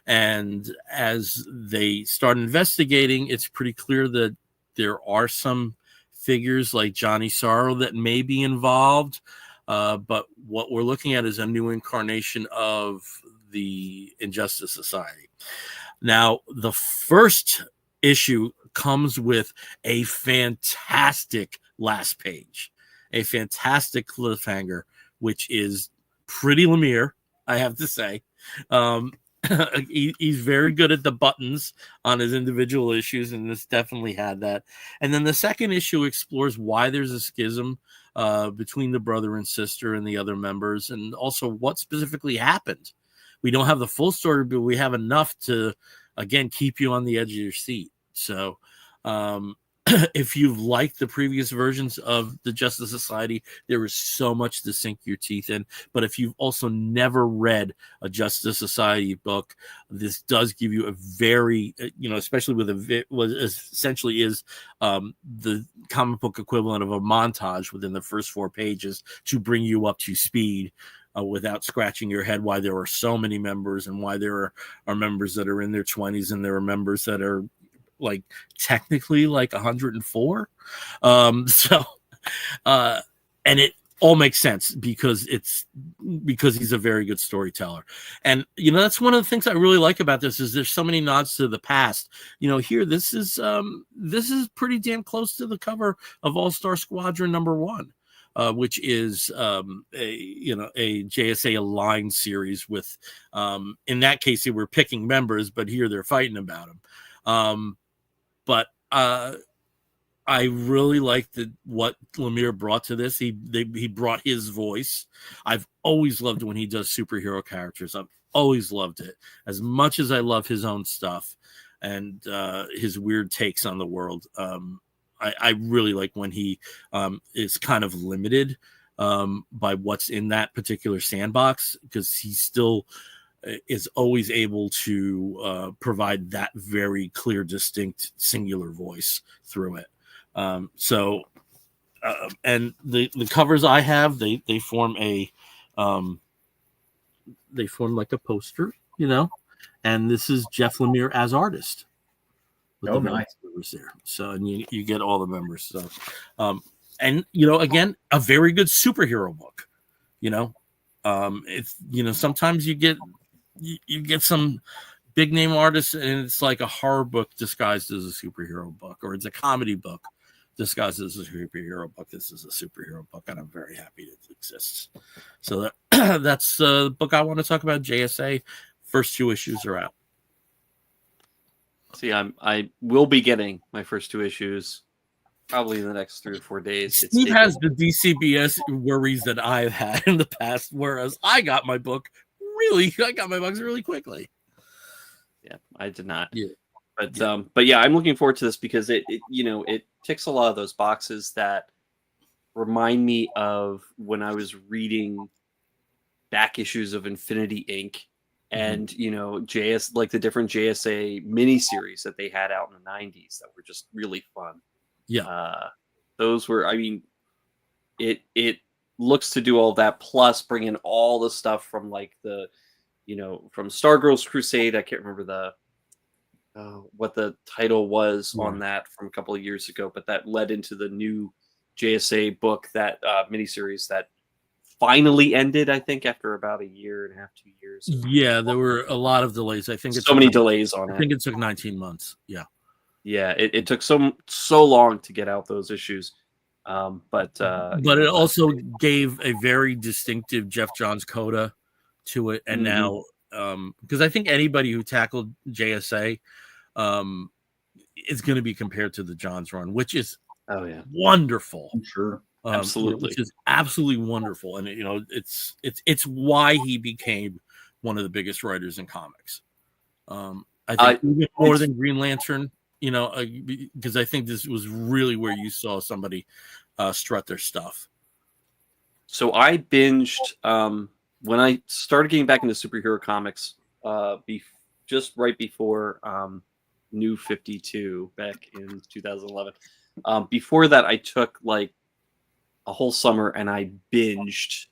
And as they start investigating, it's pretty clear that there are some figures like Johnny Sorrow that may be involved, but what we're looking at is a new incarnation of the Injustice Society. Now, the first issue comes with a fantastic last page, a fantastic cliffhanger, which is pretty Lemire, I have to say. He's very good at the buttons on his individual issues, and this definitely had that. And then the second issue explores why there's a schism between the brother and sister and the other members, and also what specifically happened. We don't have the full story, but we have enough to, again, keep you on the edge of your seat. So if you've liked the previous versions of the Justice Society, there is so much to sink your teeth in. But if you've also never read a Justice Society book, this does give you a very, especially with what essentially is the comic book equivalent of a montage within the first 4 pages to bring you up to speed. Without scratching your head why there are so many members and why there are members that are in their 20s and there are members that are like technically like 104. And it all makes sense because he's a very good storyteller. And that's one of the things I really like about this is there's so many nods to the past. Here this is pretty damn close to the cover of All-Star Squadron #1. Which is a JSA aligned series with, in that case, they were picking members, but here they're fighting about them. But I really liked what Lemire brought to this. He brought his voice. I've always loved when he does superhero characters. I've always loved it as much as I love his own stuff and his weird takes on the world. I really like when he is kind of limited by what's in that particular sandbox because he still is always able to provide that very clear, distinct, singular voice through it. And the covers I have, they form like a poster, and this is Jeff Lemire as artist. Oh, nice. There. So, and you get all the members. So, and again, a very good superhero book. It's sometimes you get some big name artists, and it's like a horror book disguised as a superhero book, or it's a comedy book disguised as a superhero book. This is a superhero book, and I'm very happy it exists. So that's the book I want to talk about. JSA. First 2 issues are out. See, I will be getting my first 2 issues probably in the next 3 or 4 days. Steve has the DCBS worries that I've had in the past, whereas I got my books really quickly. Yeah, I did not. Yeah. But yeah, I'm looking forward to this because it ticks a lot of those boxes that remind me of when I was reading back issues of Infinity Inc. And like the different JSA miniseries that they had out in the 90s that were just really fun. Yeah, those were. I mean, it looks to do all that plus bring in all the stuff from like the, from Stargirl's Crusade. I can't remember what the title was on that from a couple of years ago, but that led into the new JSA book, that miniseries that finally ended, I think, after about 1.5 years, 2 years. Yeah, there were a lot of delays. I think so many delays on it. I think it took 19 months. Yeah. Yeah, it took so long to get out those issues. But it also gave a very distinctive Jeff Johns coda to it. And now, because I think anybody who tackled JSA is going to be compared to the Johns run, which is wonderful. I'm sure. Absolutely. Which is absolutely wonderful. And it's why he became one of the biggest writers in comics. I think even more than Green Lantern, because I think this was really where you saw somebody strut their stuff. So I binged when I started getting back into superhero comics just right before New 52 back in 2011. Before that, I took like a whole summer and I binged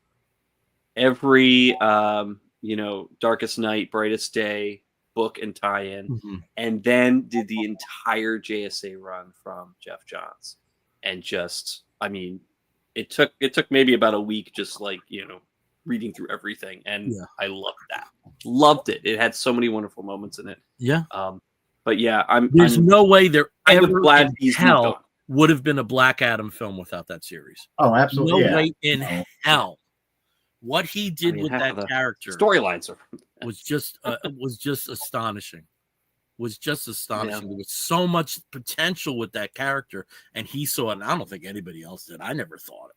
every Darkest Night, Brightest Day book and tie-in, and then did the entire JSA run from Jeff Johns. And just, I mean, it took maybe about a week, just like reading through everything, and I loved it. It had so many wonderful moments in it. Yeah. But yeah, there's no way there I'm ever glad in he's hell would have been a Black Adam film without that series. Oh, absolutely. No way in hell. What he did with that character storylines was just astonishing. Was just astonishing. There was so much potential with that character, and he saw it. And I don't think anybody else did. I never thought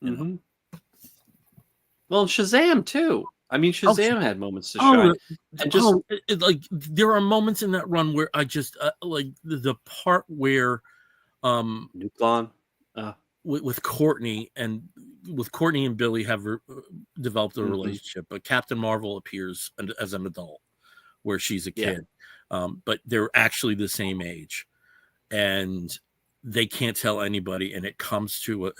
it. Well, Shazam too. I mean, Shazam had moments to shine. And like there are moments in that run where I just like the part where Nuklon. With Courtney and Billy have developed a relationship, but Captain Marvel appears as an adult, where she's a kid, but they're actually the same age, and they can't tell anybody, and it comes to a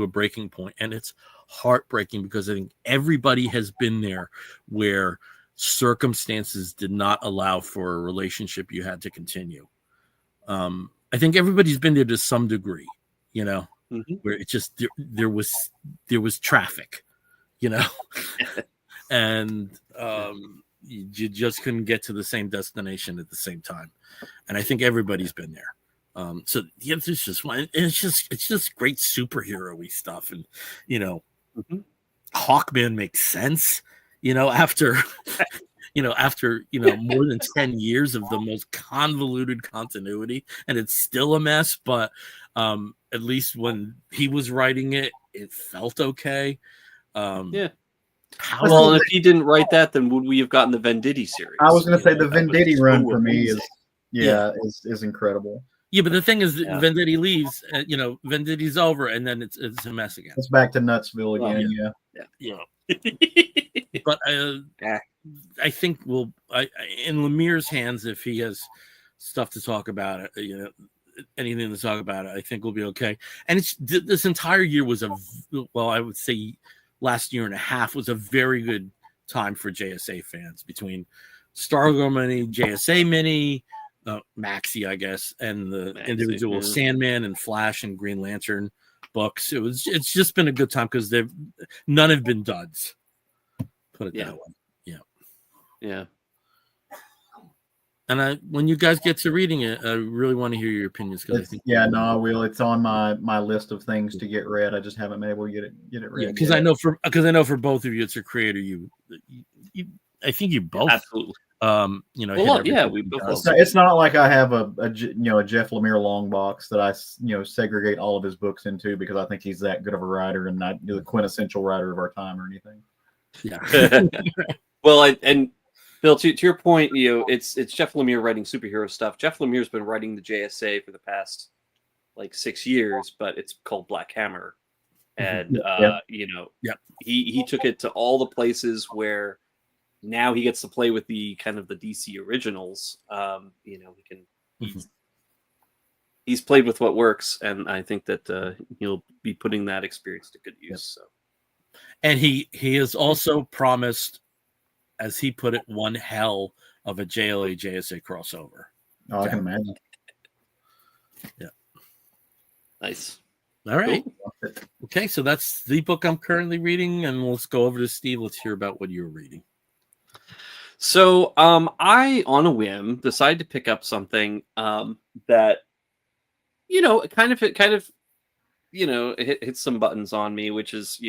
breaking point, and it's heartbreaking because I think everybody has been there where circumstances did not allow for a relationship you had to continue. I think everybody's been there to some degree, where it just there was traffic, and you just couldn't get to the same destination at the same time. And I think everybody's been there. So yeah, it's just great superhero-y stuff, and Hawkman makes sense, after more than 10 years of the most convoluted continuity, and it's still a mess, but at least when he was writing it, it felt okay. Well, if he didn't write that, then would we have gotten the Venditti series? I was going to say the Venditti run for me is incredible. Yeah, but the thing is, Venditti leaves. Venditti's over, and then it's a mess again. It's back to Nutsville again. But I think in Lemire's hands, if he has stuff to talk about it, anything to talk about it, I think we'll be okay. And this entire year was I would say last year and a half was a very good time for JSA fans, between Stargirl Mini, JSA Mini, Maxi, I guess, and the individual Sandman and Flash and Green Lantern books. It's just been a good time because none have been duds. Put it that way. Yeah. And when you guys get to reading it, I really want to hear your opinions, because I think I will. It's on my list of things to get read. I just haven't been able to get it read. Because I know for both of you, it's a creator you I think you both absolutely. We both. It's not like I have a Jeff Lemire long box that I segregate all of his books into, because I think he's that good of a writer and not the quintessential writer of our time or anything. Yeah. Well, and Bill, to your point, it's Jeff Lemire writing superhero stuff. Jeff Lemire's been writing the JSA for the past 6 years, but it's called Black Hammer, and he took it to all the places where now he gets to play with the kind of the DC originals. He's played with what works, and I think that he'll be putting that experience to good use. So, and he has also promised, as he put it, one hell of a JLA JSA crossover. Oh, I can imagine. Yeah. Nice. All right. Cool. Okay, so that's the book I'm currently reading, and let's go over to Steve. Let's hear about what you're reading. So, I, on a whim, decided to pick up something that, it hits some buttons on me, which is,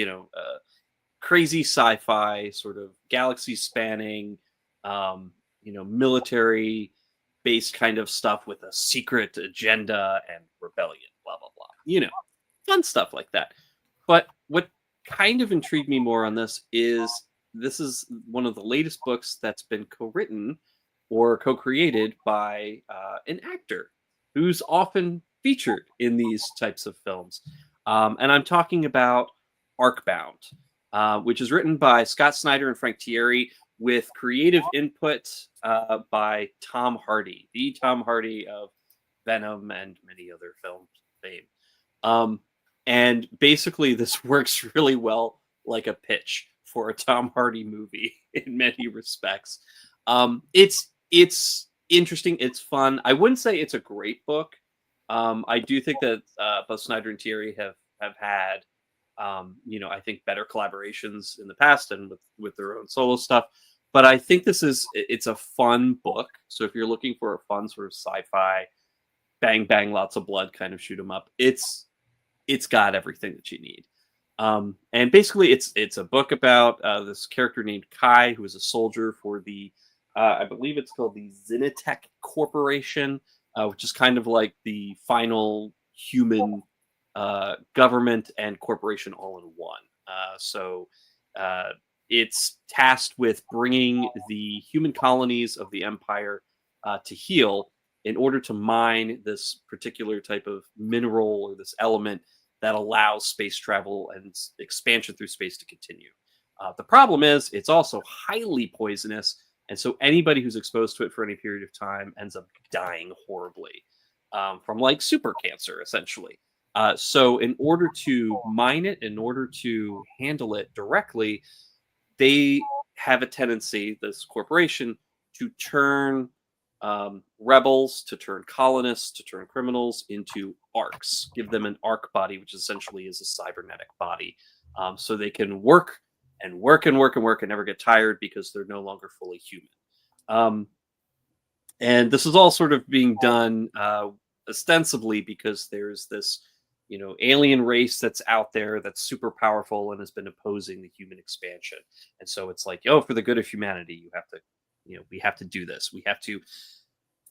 crazy sci-fi, sort of galaxy spanning, military based kind of stuff with a secret agenda and rebellion, blah, blah, blah. Fun stuff like that. But what kind of intrigued me more on this is one of the latest books that's been co-written or co-created by an actor who's often featured in these types of films. And I'm talking about Arcbound, which is written by Scott Snyder and Frank Thierry, with creative input by Tom Hardy, the Tom Hardy of Venom and many other films fame. And basically, this works really well like a pitch for a Tom Hardy movie in many respects. It's interesting. It's fun. I wouldn't say it's a great book. I do think that both Snyder and Thierry have had, I think better collaborations in the past and with their own solo stuff. But I think it's a fun book. So if you're looking for a fun sort of sci-fi, bang, bang, lots of blood kind of shoot 'em up, it's got everything that you need. And basically it's a book about this character named Kai, who is a soldier for the, I believe it's called the Zenitech Corporation, which is kind of like the final human government and corporation all in one. So it's tasked with bringing the human colonies of the Empire to heal in order to mine this particular type of mineral or this element that allows space travel and expansion through space to continue. The problem is it's also highly poisonous, and so anybody who's exposed to it for any period of time ends up dying horribly from like super cancer, essentially. So in order to mine it, in order to handle it directly, they have a tendency, this corporation, to turn rebels, to turn colonists, to turn criminals into arcs, give them an arc body, which essentially is a cybernetic body. So they can work and work and work and work and never get tired because they're no longer fully human. And this is all sort of being done ostensibly because there's this, alien race that's out there that's super powerful and has been opposing the human expansion. And so it's like, for the good of humanity, you have to, we have to do this. We have to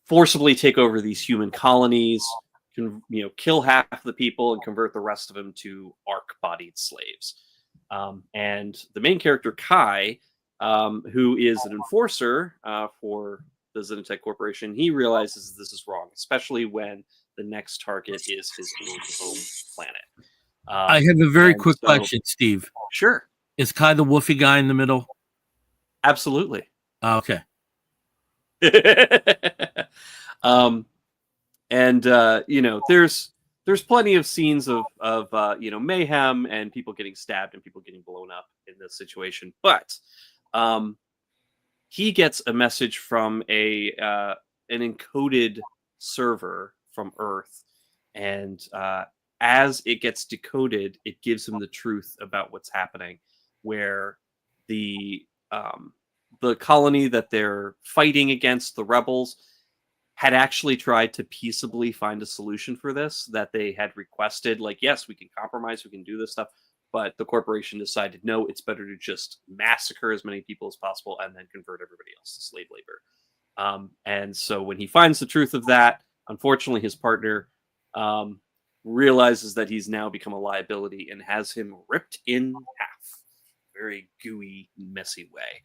forcibly take over these human colonies, kill half the people and convert the rest of them to arc-bodied slaves. And the main character, Kai, who is an enforcer for the Xenotech Corporation, he realizes this is wrong, especially when the next target is his own home planet. I have a very quick question, Steve. Sure. Is Kai the woofy guy in the middle? Absolutely. Okay. There's plenty of scenes of mayhem and people getting stabbed and people getting blown up in this situation, but he gets a message from an encoded server from Earth, and as it gets decoded, it gives him the truth about what's happening, where the colony that they're fighting against, the rebels, had actually tried to peaceably find a solution for this, that they had requested, like, yes, we can compromise, we can do this stuff, but the corporation decided, no, it's better to just massacre as many people as possible and then convert everybody else to slave labor. And so when he finds the truth of that, unfortunately, his partner realizes that he's now become a liability and has him ripped in half. Very gooey, messy way.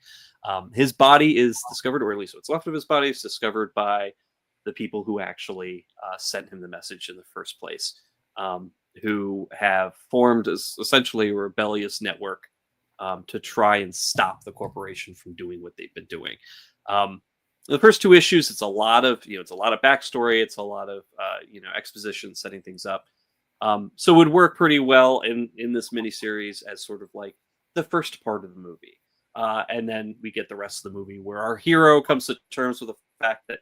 His body is discovered, or at least what's left of his body is discovered by the people who actually sent him the message in the first place, who have formed essentially a rebellious network to try and stop the corporation from doing what they've been doing. The first two issues, it's a lot of backstory, it's a lot of exposition, setting things up. So it would work pretty well in this miniseries as sort of like the first part of the movie. And then we get the rest of the movie where our hero comes to terms with the fact that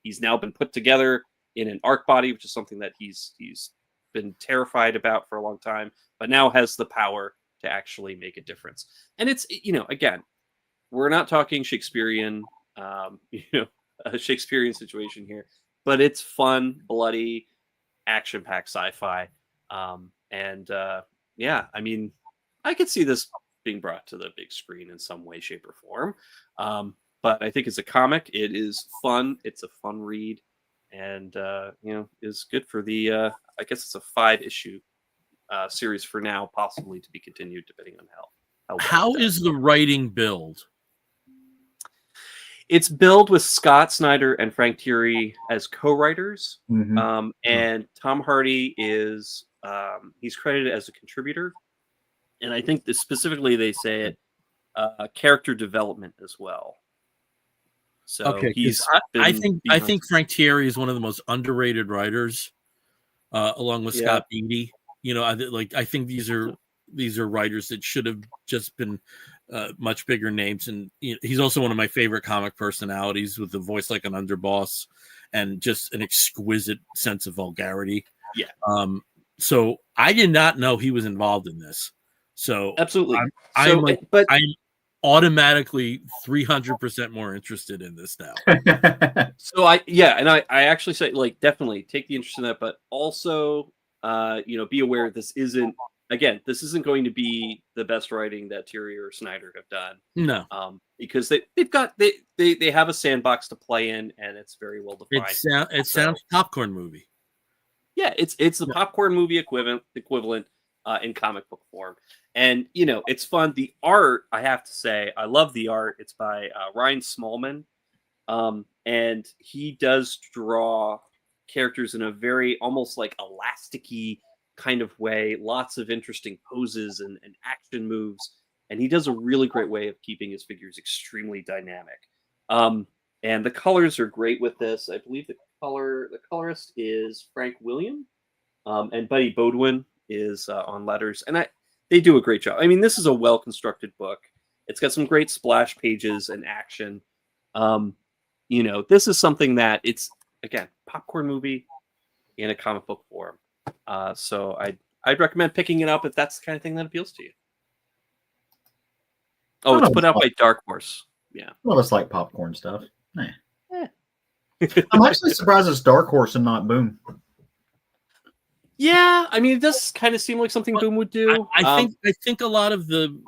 he's now been put together in an arc body, which is something that he's been terrified about for a long time, but now has the power to actually make a difference. And it's, again, we're not talking Shakespearean, a Shakespearean situation here, but it's fun, bloody, action-packed sci-fi. I could see this being brought to the big screen in some way, shape, or form. But I think as a comic, it is fun. It's a fun read, and is good for the. I guess it's a 5-issue series for now, possibly to be continued depending on how is the writing build? It's billed with Scott Snyder and Frank Thierry as co-writers, Mm-hmm. and Tom Hardy is he's credited as a contributor, and I think that specifically they say it character development as well. So okay, I think Frank Thierry is one of the most underrated writers, along with Scott Beatty. I think these are writers that should have just been much bigger names, and he's also one of my favorite comic personalities with a voice like an underboss and just an exquisite sense of vulgarity. Yeah. So I did not know he was involved in this. So absolutely. I'm automatically 300% more interested in this now. So I actually say, like, definitely take the interest in that, but also be aware this isn't going to be the best writing that Thierry or Snyder have done. No. Because they have a sandbox to play in, and it's very well defined. It sounds popcorn movie. Yeah, it's the popcorn movie equivalent in comic book form. And, it's fun. The art, I have to say, I love the art. It's by Ryan Smallman. And he does draw characters in a very almost like elasticy kind of way, lots of interesting poses and action moves. And he does a really great way of keeping his figures extremely dynamic. And the colors are great with this. I believe the colorist is Frank William, and Buddy Bodwin is on letters, and they do a great job. I mean, this is a well constructed book. It's got some great splash pages and action. This is something that it's again popcorn movie in a comic book form. So I'd recommend picking it up if that's the kind of thing that appeals to you. Oh, it's put out by Dark Horse. Yeah. Well, it's like popcorn stuff. Nah. I'm actually surprised it's Dark Horse and not Boom. Yeah, I mean, it does kind of seem like something Boom would do. I think a lot of the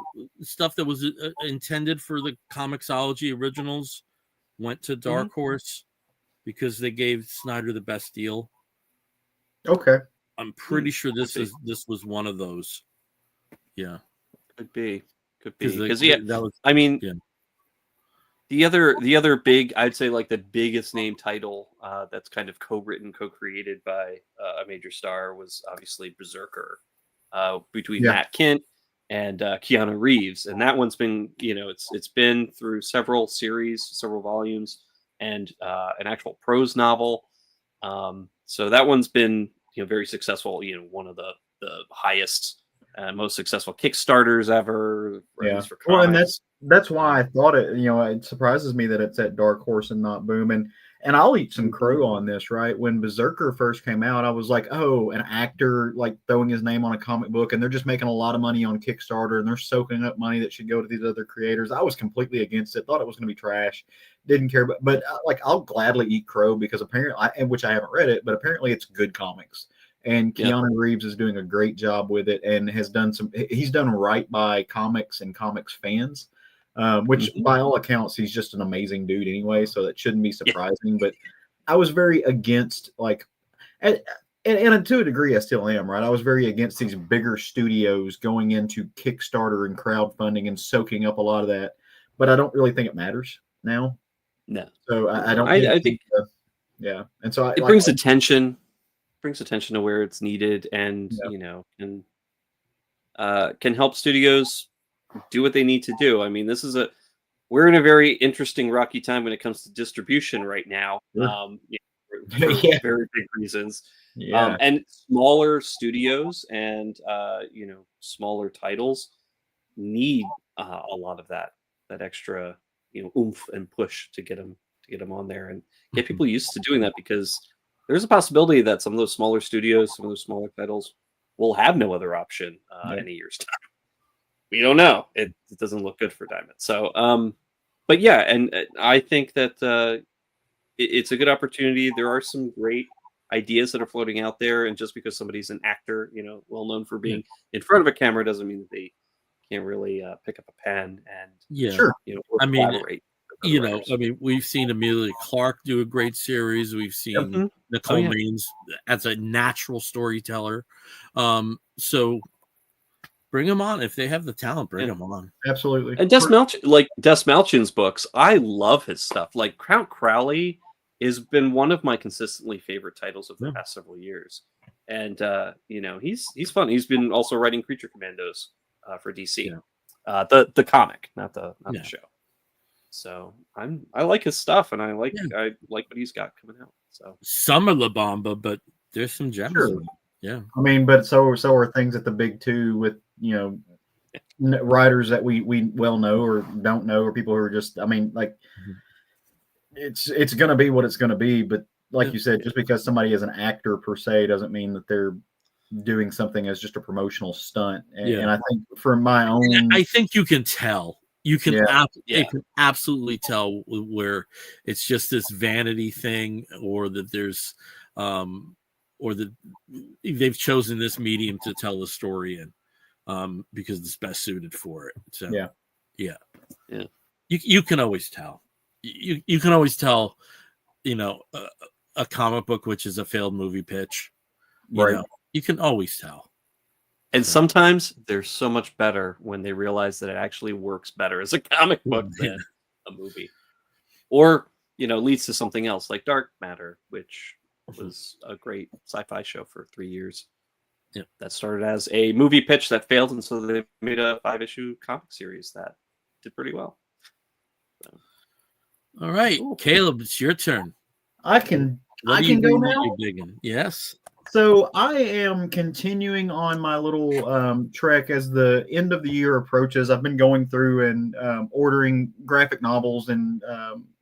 stuff that was intended for the Comixology originals went to Dark Horse because they gave Snyder the best deal. Okay. I'm pretty sure this was one of those. Yeah. Could be. Because that was. I mean, the other big, I'd say like the biggest name title that's kind of co-written, co-created by a major star was obviously Berserker, between Matt Kint and Keanu Reeves, and that one's been it's been through several series, several volumes, and an actual prose novel. So that one's been very successful. One of the highest. Most successful Kickstarters ever. Yeah. Well, and that's why I thought it. It surprises me that it's at Dark Horse and not Boom. And I'll eat some crow on this. Right when Berserker first came out, I was like, oh, an actor like throwing his name on a comic book, and they're just making a lot of money on Kickstarter, and they're soaking up money that should go to these other creators. I was completely against it. Thought it was going to be trash. Didn't care. But like I'll gladly eat crow because apparently, which I haven't read it, but apparently it's good comics. And Keanu Reeves is doing a great job with it and has done he's done right by comics and comics fans, which by all accounts, he's just an amazing dude anyway. So that shouldn't be surprising, but I was very against and to a degree, I still am, right? I was very against these bigger studios going into Kickstarter and crowdfunding and soaking up a lot of that, but I don't really think it matters now. No. So I don't think and so it brings attention. Brings attention to where it's needed, and can help studios do what they need to do. I mean, we're in a very interesting rocky time when it comes to distribution right now. For very big reasons. And smaller studios and smaller titles need a lot of that extra oomph and push to get them on there and get people used to doing that, because there's a possibility that some of those smaller studios, some of those smaller titles will have no other option in a year's time. We don't know. It doesn't look good for Diamond. So, but yeah, and I think that it's a good opportunity. There are some great ideas that are floating out there, and just because somebody's an actor, well known for being in front of a camera, doesn't mean that they can't really pick up a pen and collaborate. We've seen Amelia Clark do a great series. We've seen Nicole Maines as a natural storyteller. So bring them on if they have the talent. Bring them on. Absolutely. And Des Malchin's books, I love his stuff. Like Count Crowley has been one of my consistently favorite titles of the past several years. And he's fun. He's been also writing Creature Commandos for DC, the comic, not the show. So I like his stuff, and I like what he's got coming out. So some of La Bamba, but there's some gems. Sure. Yeah, I mean, but so are things at the big two with writers that we well know or don't know, or people who are just it's going to be what it's going to be. But like you said, just because somebody is an actor per se doesn't mean that they're doing something as just a promotional stunt. And I think for my own, I think you can tell. You can absolutely tell where it's just this vanity thing, or that there's, or that they've chosen this medium to tell the story in, because it's best suited for it. So you can always tell. You can always tell, a comic book which is a failed movie pitch. You can always tell. And sometimes they're so much better when they realize that it actually works better as a comic book than a movie. Or leads to something else like Dark Matter, which was a great sci-fi show for 3 years. Yeah. That started as a movie pitch that failed, and so they made a 5-issue comic series that did pretty well. All right, Cool. Caleb, it's your turn. I can What I are you can go reading that now. you're digging? Yes. So I am continuing on my little trek as the end of the year approaches. I've been going through and ordering graphic novels and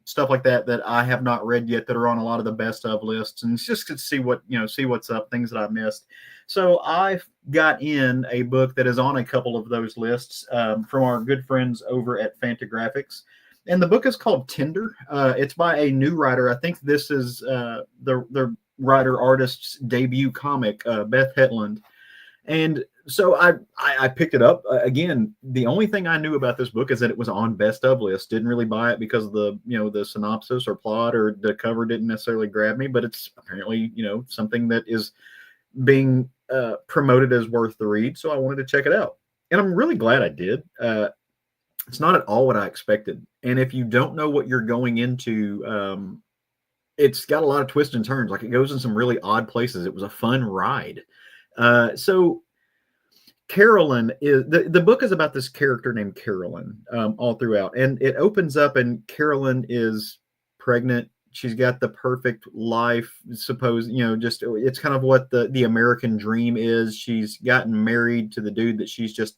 stuff like that I have not read yet that are on a lot of the best of lists, and it's just to see what's up, things that I missed. So I've got in a book that is on a couple of those lists from our good friends over at Fantagraphics. And the book is called Tinder. It's by a new writer. I think this is the writer artist's debut comic, Beth Hetland. And so I picked it up. Again, the only thing I knew about this book is that it was on best of list. Didn't really buy it because of the synopsis or plot, or the cover didn't necessarily grab me, but it's apparently something that is being promoted as worth the read. So I wanted to check it out, and I'm really glad I did. It's not at all what I expected. And if you don't know what you're going into, it's got a lot of twists and turns. Like, it goes in some really odd places. It was a fun ride. So Carolyn is the book is about this character named Carolyn all throughout. And it opens up and Carolyn is pregnant. She's got the perfect life, just it's kind of what the American dream is. She's gotten married to the dude that she's just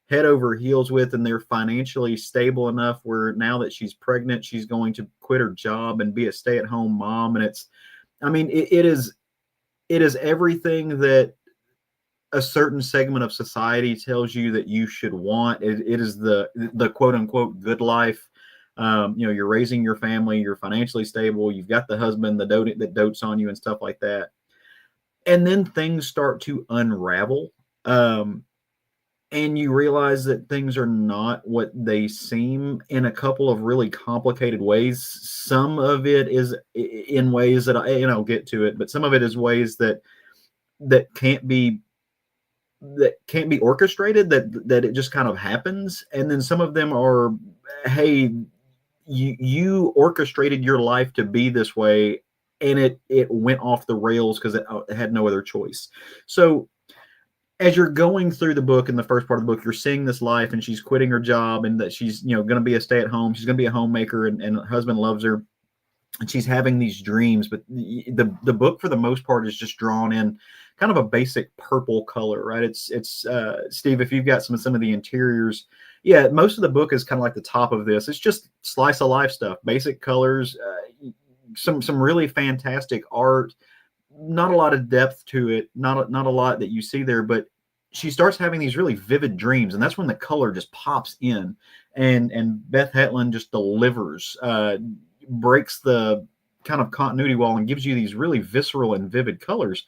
head over heels with, and they're financially stable enough where now that she's pregnant, she's going to quit her job and be a stay-at-home mom. And it is everything that a certain segment of society tells you that you should want. It is the quote unquote good life. You're raising your family, you're financially stable, you've got the husband that dotes on you and stuff like that. And then things start to unravel. And you realize that things are not what they seem in a couple of really complicated ways. Some of it is in ways that I'll get to it, but some of it is ways that can't be orchestrated, that it just kind of happens. And then some of them are, hey, you orchestrated your life to be this way, and it went off the rails because it had no other choice. So as you're going through the book, in the first part of the book, you're seeing this life, and she's quitting her job, and that she's going to be a stay-at-home. She's going to be a homemaker, and her husband loves her, and she's having these dreams. But the book, for the most part, is just drawn in kind of a basic purple color, right? It's Steve, if you've got some of the interiors, yeah, most of the book is kind of like the top of this. It's just slice of life stuff, basic colors, some really fantastic art. Not a lot of depth to it, not a lot that you see there, but she starts having these really vivid dreams, and that's when the color just pops in, and Beth Hetland just delivers, breaks the kind of continuity wall and gives you these really visceral and vivid colors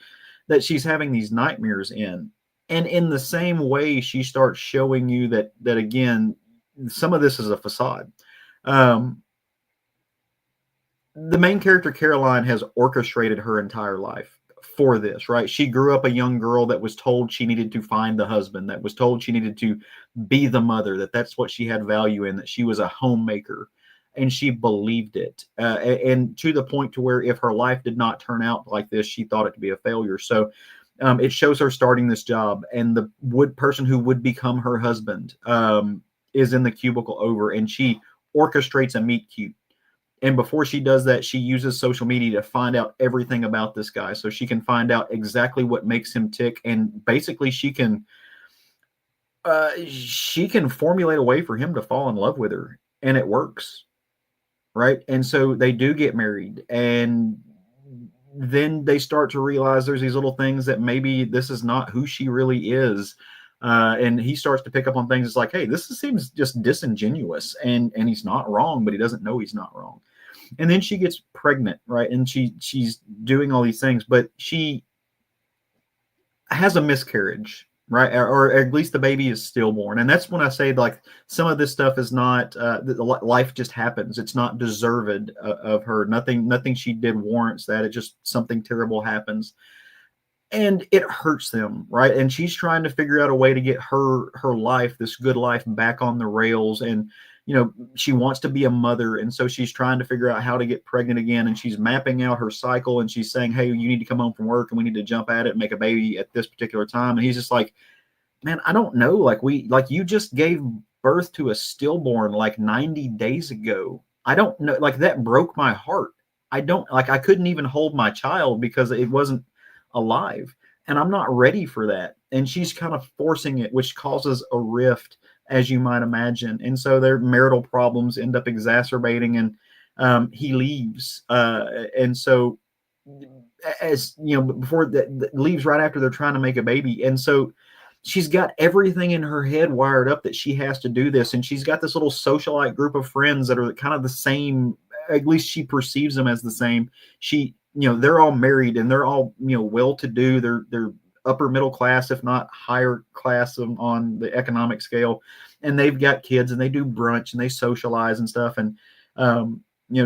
that she's having these nightmares in. And in the same way, she starts showing you that again, some of this is a facade. The main character, Caroline, has orchestrated her entire life for this, right? She grew up a young girl that was told she needed to find the husband, that was told she needed to be the mother, that's what she had value in, that she was a homemaker, and she believed it. And to the point to where if her life did not turn out like this, she thought it to be a failure. So it shows her starting this job, and the person who would become her husband is in the cubicle over, and she orchestrates a meet cute. And before she does that, she uses social media to find out everything about this guy, so she can find out exactly what makes him tick. And basically she can formulate a way for him to fall in love with her, and it works. Right. And so they do get married, and then they start to realize there's these little things that maybe this is not who she really is. And he starts to pick up on things. It's like, hey, this seems just disingenuous, and he's not wrong, but he doesn't know he's not wrong. And then she gets pregnant, right? And she's doing all these things, but she has a miscarriage, right? Or at least the baby is stillborn. And that's when I say, like, some of this stuff is not, life just happens. It's not deserved of her. Nothing she did warrants that. It just, something terrible happens. And it hurts them, right? And she's trying to figure out a way to get her life, this good life, back on the rails. And she wants to be a mother, and so she's trying to figure out how to get pregnant again, and she's mapping out her cycle, and she's saying, hey, you need to come home from work and we need to jump at it and make a baby at this particular time. And he's just like, man, I don't know. Like you just gave birth to a stillborn like 90 days ago. I don't know. Like that broke my heart. I couldn't even hold my child because it wasn't alive, and I'm not ready for that. And she's kind of forcing it, which causes a rift, as you might imagine. And so their marital problems end up exacerbating, and he leaves. And so, as before that leaves right after they're trying to make a baby. And so she's got everything in her head wired up that she has to do this. And she's got this little socialite group of friends that are kind of the same. At least she perceives them as the same. They're all married and they're all, well-to-do. They're upper middle class, if not higher class on the economic scale. And they've got kids and they do brunch and they socialize and stuff. And,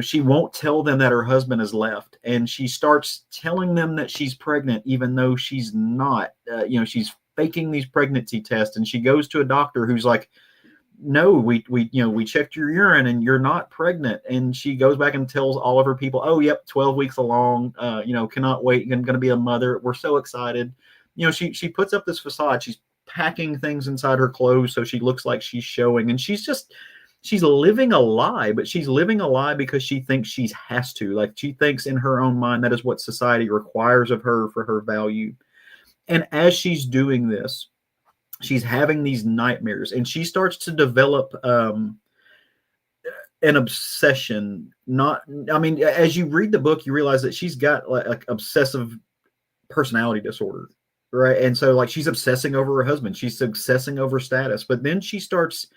she won't tell them that her husband has left. And she starts telling them that she's pregnant, even though she's not. She's faking these pregnancy tests. And she goes to a doctor who's like, no, we checked your urine and you're not pregnant. And she goes back and tells all of her people, oh, yep, 12 weeks along, cannot wait. I'm going to be a mother. We're so excited. She puts up this facade. She's packing things inside her clothes so she looks like she's showing. And she's living a lie, but she's living a lie because she thinks she has to. Like she thinks in her own mind that is what society requires of her for her value. And as she's doing this, she's having these nightmares, and she starts to develop an obsession. As you read the book, you realize that she's got like obsessive personality disorder, right? And so like she's obsessing over her husband, she's obsessing over status, but then she starts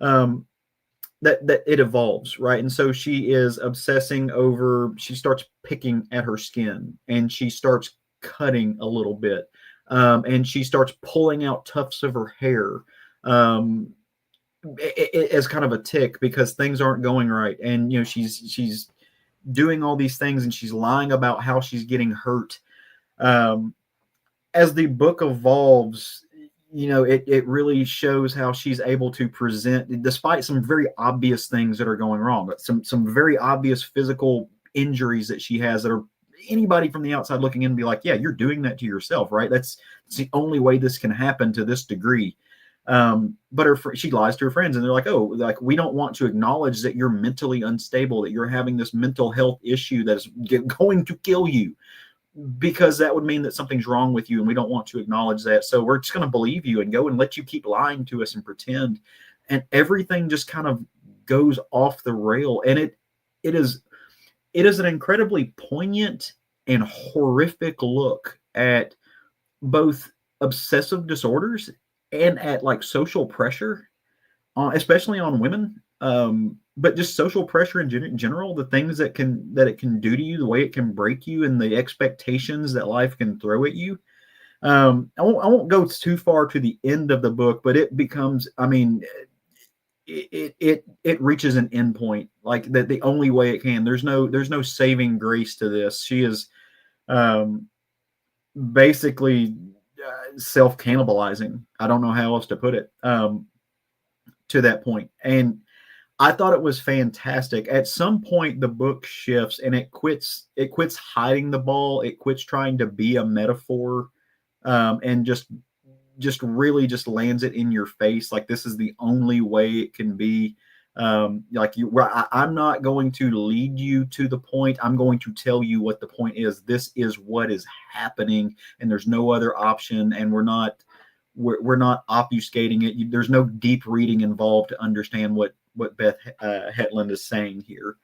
that it evolves, right? And so she is obsessing over, she starts picking at her skin, and she starts cutting a little bit. And she starts pulling out tufts of her hair as kind of a tick because things aren't going right. And, she's doing all these things, and she's lying about how she's getting hurt. As the book evolves, it really shows how she's able to present, despite some very obvious things that are going wrong, but some very obvious physical injuries that she has that are, anybody from the outside looking in and be like, yeah, you're doing that to yourself, right? That's the only way this can happen to this degree. But she lies to her friends, and they're like, oh, like we don't want to acknowledge that you're mentally unstable, that you're having this mental health issue that is going to kill you, because that would mean that something's wrong with you, and we don't want to acknowledge that. So we're just going to believe you and go and let you keep lying to us and pretend. And everything just kind of goes off the rail. And it is an incredibly poignant and horrific look at both obsessive disorders and at like social pressure, especially on women, but just social pressure in general, the things that it can do to you, the way it can break you, and the expectations that life can throw at you. I won't go too far to the end of the book, but it becomes, it reaches an end point, like that the only way it can. There's no saving grace to this. She is basically self-cannibalizing. I don't know how else to put it, to that point. And I thought it was fantastic. At some point, the book shifts and it quits hiding the ball. It quits trying to be a metaphor, and just really just lands it in your face. Like, this is the only way it can be. I'm not going to lead you to the point. I'm going to tell you what the point is. This is what is happening, and there's no other option. And we're not obfuscating it. There's no deep reading involved to understand what Beth Hetland is saying here.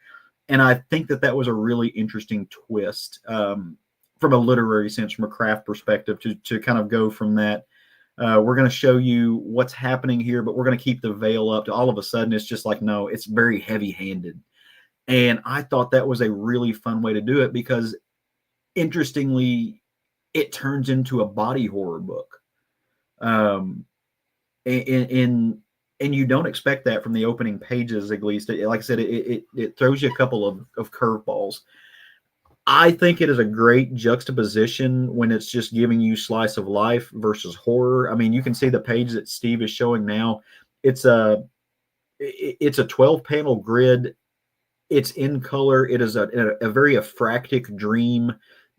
And I think that was a really interesting twist, from a literary sense, from a craft perspective, to kind of go from that. We're going to show you what's happening here, but we're going to keep the veil up. To all of a sudden, it's just like, no, it's very heavy-handed. And I thought that was a really fun way to do it, because interestingly, it turns into a body horror book. And you don't expect that from the opening pages, at least. Like I said, it throws you a couple of curveballs. I think it is a great juxtaposition when it's just giving you slice of life versus horror. I mean, you can see the page that Steve is showing now. It's it's a 12-panel grid. It's in color. It is a very aphractic dream.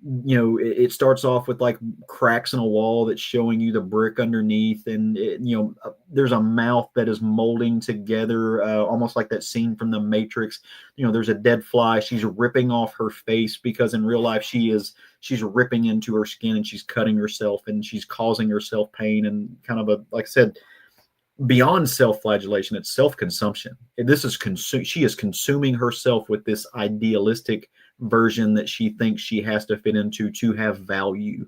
It starts off with like cracks in a wall that's showing you the brick underneath, and there's a mouth that is molding together, almost like that scene from The Matrix. There's a dead fly. She's ripping off her face because in real life she's ripping into her skin and she's cutting herself and she's causing herself pain, and kind of like I said, beyond self-flagellation, it's self-consumption. She is consuming herself with this idealistic version that she thinks she has to fit into to have value,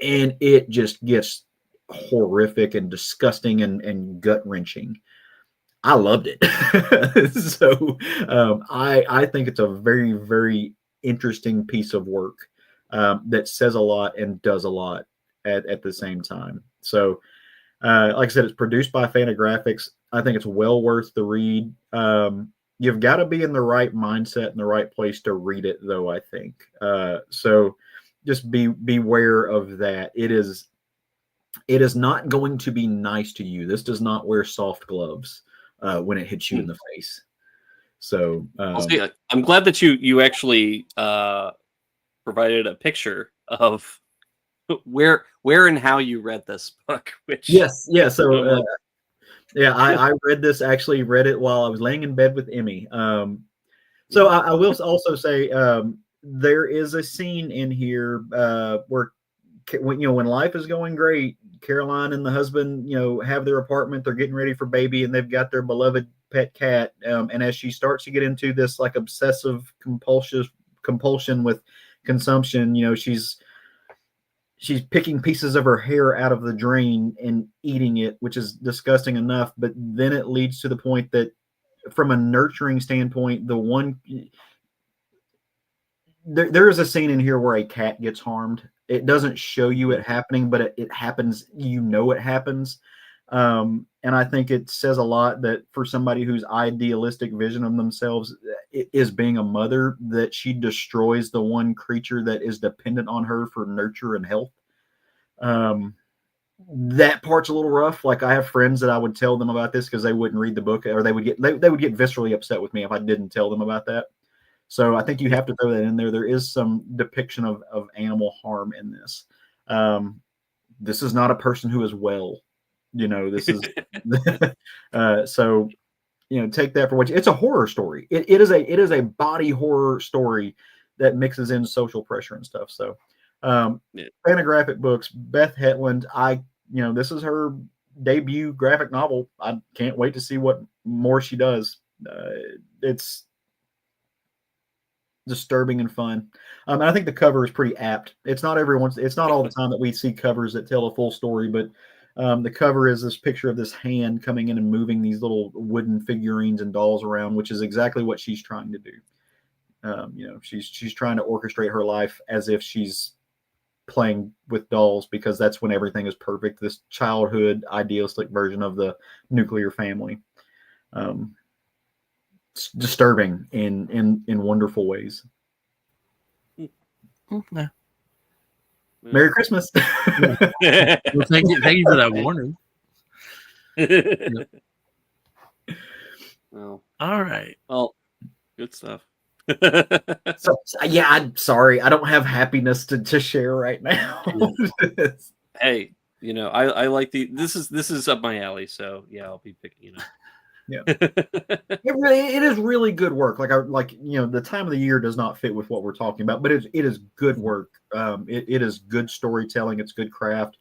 and it just gets horrific and disgusting and gut-wrenching. I loved it. So I think it's a very, very interesting piece of work that says a lot and does a lot at the same time. So like I said, it's produced by Fantagraphics. I think it's well worth the read. You've got to be in the right mindset and the right place to read it, though, I think. So just beware of that. It is not going to be nice to you. This does not wear soft gloves when it hits you in the face. So I'm glad that you actually provided a picture of where and how you read this book. Yes. So I read it while I was laying in bed with Emmy. So I will also say there is a scene in here where when life is going great, Caroline and the husband have their apartment, they're getting ready for baby, and they've got their beloved pet cat, and as she starts to get into this like obsessive compulsion with consumption, she's picking pieces of her hair out of the drain and eating it, which is disgusting enough. But then it leads to the point that from a nurturing standpoint, there is a scene in here where a cat gets harmed. It doesn't show you it happening, but it happens. It happens. And I think it says a lot that for somebody whose idealistic vision of themselves is being a mother, that she destroys the one creature that is dependent on her for nurture and health. That part's a little rough. Like, I have friends that I would tell them about this because they wouldn't read the book, or they would get viscerally upset with me if I didn't tell them about that. So I think you have to throw that in there. There is some depiction of animal harm in this. This is not a person who is well. This is so take that for what it's a horror story. It is a body horror story that mixes in social pressure and stuff. So Fantagraphic Books, Beth Hetland, this is her debut graphic novel. I can't wait to see what more she does. It's disturbing and fun. And I think the cover is pretty apt. It's not all the time that we see covers that tell a full story, but the cover is this picture of this hand coming in and moving these little wooden figurines and dolls around, which is exactly what she's trying to do. She's trying to orchestrate her life as if she's playing with dolls, because that's when everything is perfect. This childhood idealistic version of the nuclear family. It's disturbing in wonderful ways. Okay. Merry Christmas. Well, thank you for that warning. Well, all right. Well, good stuff. So yeah, I'm sorry, I don't have happiness to share right now. Hey, I like this is up my alley, so yeah, I'll be picking it up. Yeah, it is really good work. The time of the year does not fit with what we're talking about, but it is good work. It is good storytelling. It's good craft,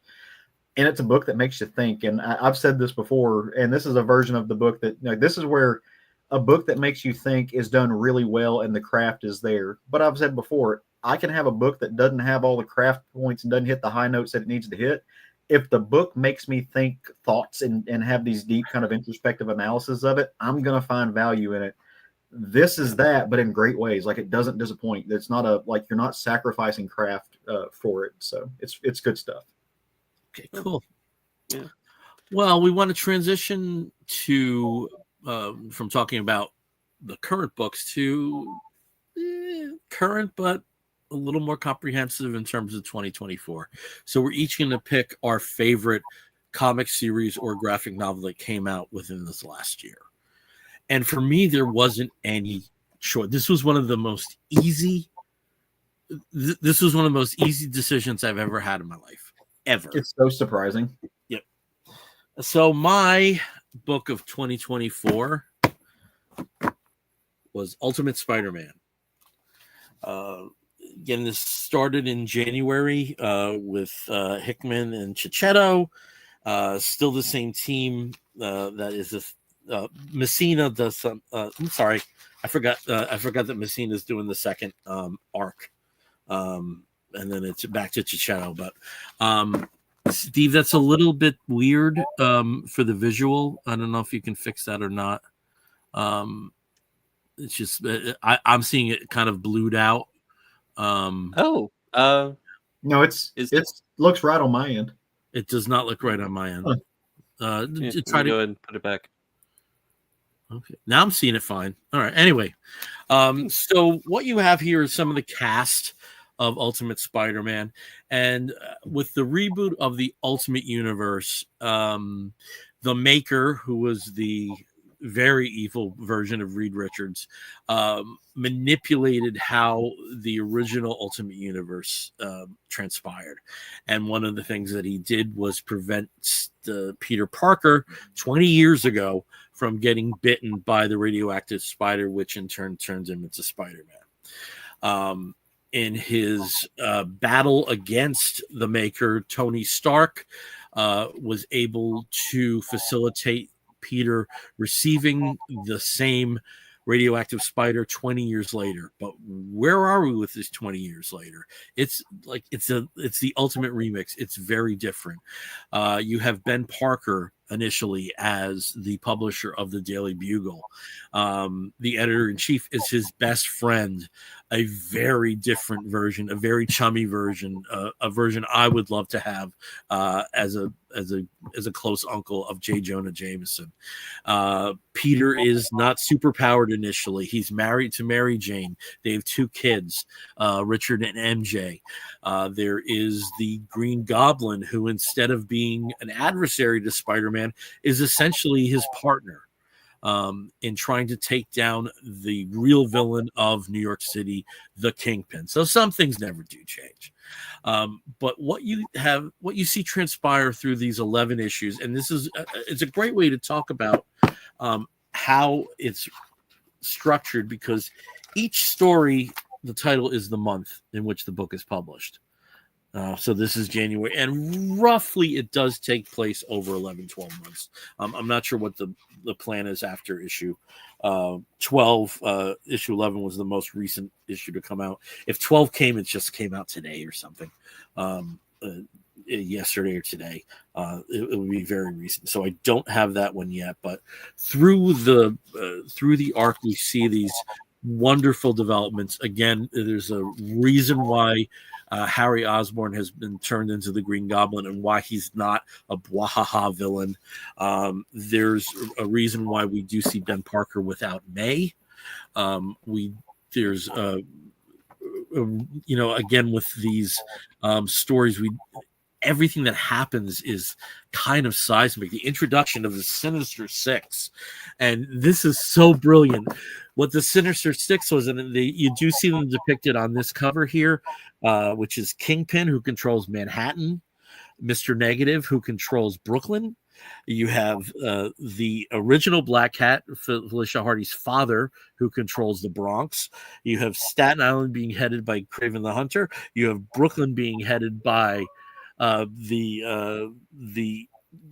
and it's a book that makes you think. And I've said this before, and this is a version of the book that this is where a book that makes you think is done really well, and the craft is there. But I've said before, I can have a book that doesn't have all the craft points and doesn't hit the high notes that it needs to hit. If the book makes me think thoughts and have these deep kind of introspective analysis of it, I'm going to find value in it. This is that, but in great ways. Like, it doesn't disappoint. It's not you're not sacrificing craft for it. So it's good stuff. Okay, cool. Yeah. Well, we want to transition to from talking about the current books to current, but a little more comprehensive in terms of 2024. So we're each going to pick our favorite comic series or graphic novel that came out within this last year. And for me, there wasn't any choice. This was one of the most easy. This was one of the most easy decisions I've ever had in my life, ever. It's so surprising. Yep. So my book of 2024 was Ultimate Spider-Man. Again, this started in January with Hickman and Cicchetto. Still the same team. That is this. Messina does some. I'm sorry, I forgot that Messina's doing the second arc, and then it's back to Cicchetto. But Steve, that's a little bit weird for the visual. I don't know if you can fix that or not. It's just I'm seeing it kind of blued out. No, it looks right on my end. It does not look right on my end. Try to go ahead and put it back. Okay, now I'm seeing it fine. All right. Anyway, so what you have here is some of the cast of Ultimate Spider-Man, and with the reboot of the Ultimate Universe, the maker, who was the very evil version of Reed Richards, manipulated how the original Ultimate Universe transpired. And one of the things that he did was prevent Peter Parker 20 years ago from getting bitten by the radioactive spider, which in turn turns him into Spider-Man. In his battle against the maker, Tony Stark was able to facilitate Peter receiving the same radioactive spider 20 years later. But where are we with this 20 years later? It's like it's the ultimate remix. It's very different. You have Ben Parker initially as the publisher of the Daily Bugle. The editor-in-chief is his best friend, a very different version, a very chummy version, a version I would love to have as a close uncle of J. Jonah Jameson. Peter is not super powered initially. He's married to Mary Jane. They have 2 kids, Richard and MJ. There is the Green Goblin, who instead of being an adversary to Spider-Man is essentially his partner in trying to take down the real villain of New York City, the Kingpin. So some things never do change. But what you see transpire through these 11 issues, and this is it's a great way to talk about how it's structured, because each story, the title is the month in which the book is published. So this is January, and roughly it does take place over 11, 12 months. I'm not sure what the plan is after issue 12. Issue 11 was the most recent issue to come out. If 12 came, it just came out today or something, yesterday or today. It would be very recent. So I don't have that one yet, but through the arc, we see these wonderful developments. Again, there's a reason why Harry Osborn has been turned into the Green Goblin and why he's not a bwahaha villain. There's a reason why we do see Ben Parker without May. There's again with these stories, everything that happens is kind of seismic. The introduction of the Sinister Six, and this is so brilliant. What the Sinister Six was, and you do see them depicted on this cover here, which is Kingpin, who controls Manhattan, Mr. Negative, who controls Brooklyn. You have the original Black Cat, Felicia Hardy's father, who controls the Bronx. You have Staten Island being headed by Kraven the Hunter. You have Brooklyn being headed by the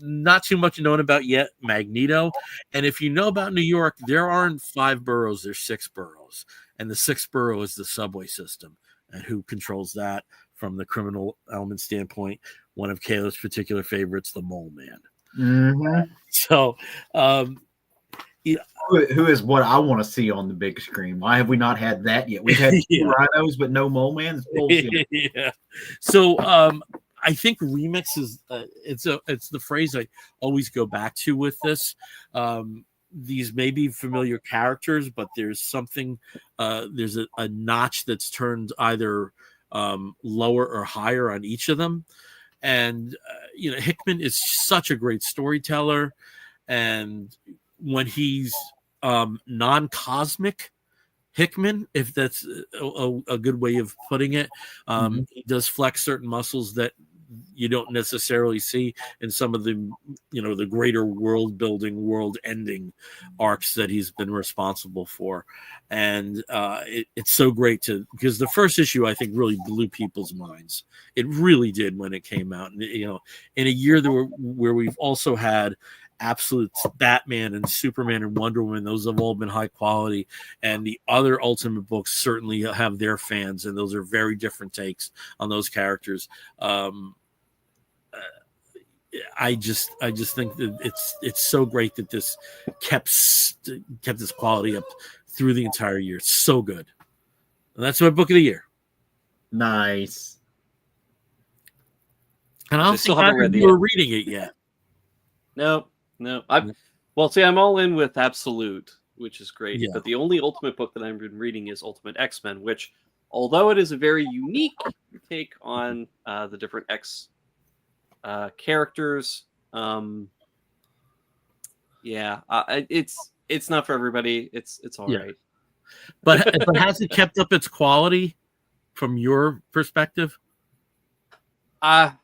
not too much known about yet, Magneto. And if you know about New York, there aren't 5 boroughs, there's 6 boroughs. And the 6th borough is the subway system. And who controls that from the criminal element standpoint? One of Kayla's particular favorites, the Mole Man. Mm-hmm. So, who is what I want to see on the big screen? Why have we not had that yet? We've had Rhinos, but no Mole Man. It's bullshit. Yeah. So, I think remix is it's the phrase I always go back to with this. These may be familiar characters, but there's something there's a notch that's turned either lower or higher on each of them. And Hickman is such a great storyteller, and when he's non-cosmic Hickman, if that's a good way of putting it. He does flex certain muscles that you don't necessarily see in some of the, the greater world building, world ending arcs that he's been responsible for. And it's so great because the first issue, I think, really blew people's minds. It really did when it came out. And, in a year where we've also had absolute Batman and Superman and Wonder Woman, those have all been high quality, and the other Ultimate books certainly have their fans, and those are very different takes on those characters. I just think that it's so great that this kept this quality up through the entire year. It's so good, and that's my book of the year. Nice. And I don't think either of you are reading it yet. No. I'm all in with Absolute, which is great. Yeah. But the only Ultimate book that I've been reading is Ultimate X-Men, which, although it is a very unique take on the different X characters, it's not for everybody. It's all right. But has it kept up its quality from your perspective? I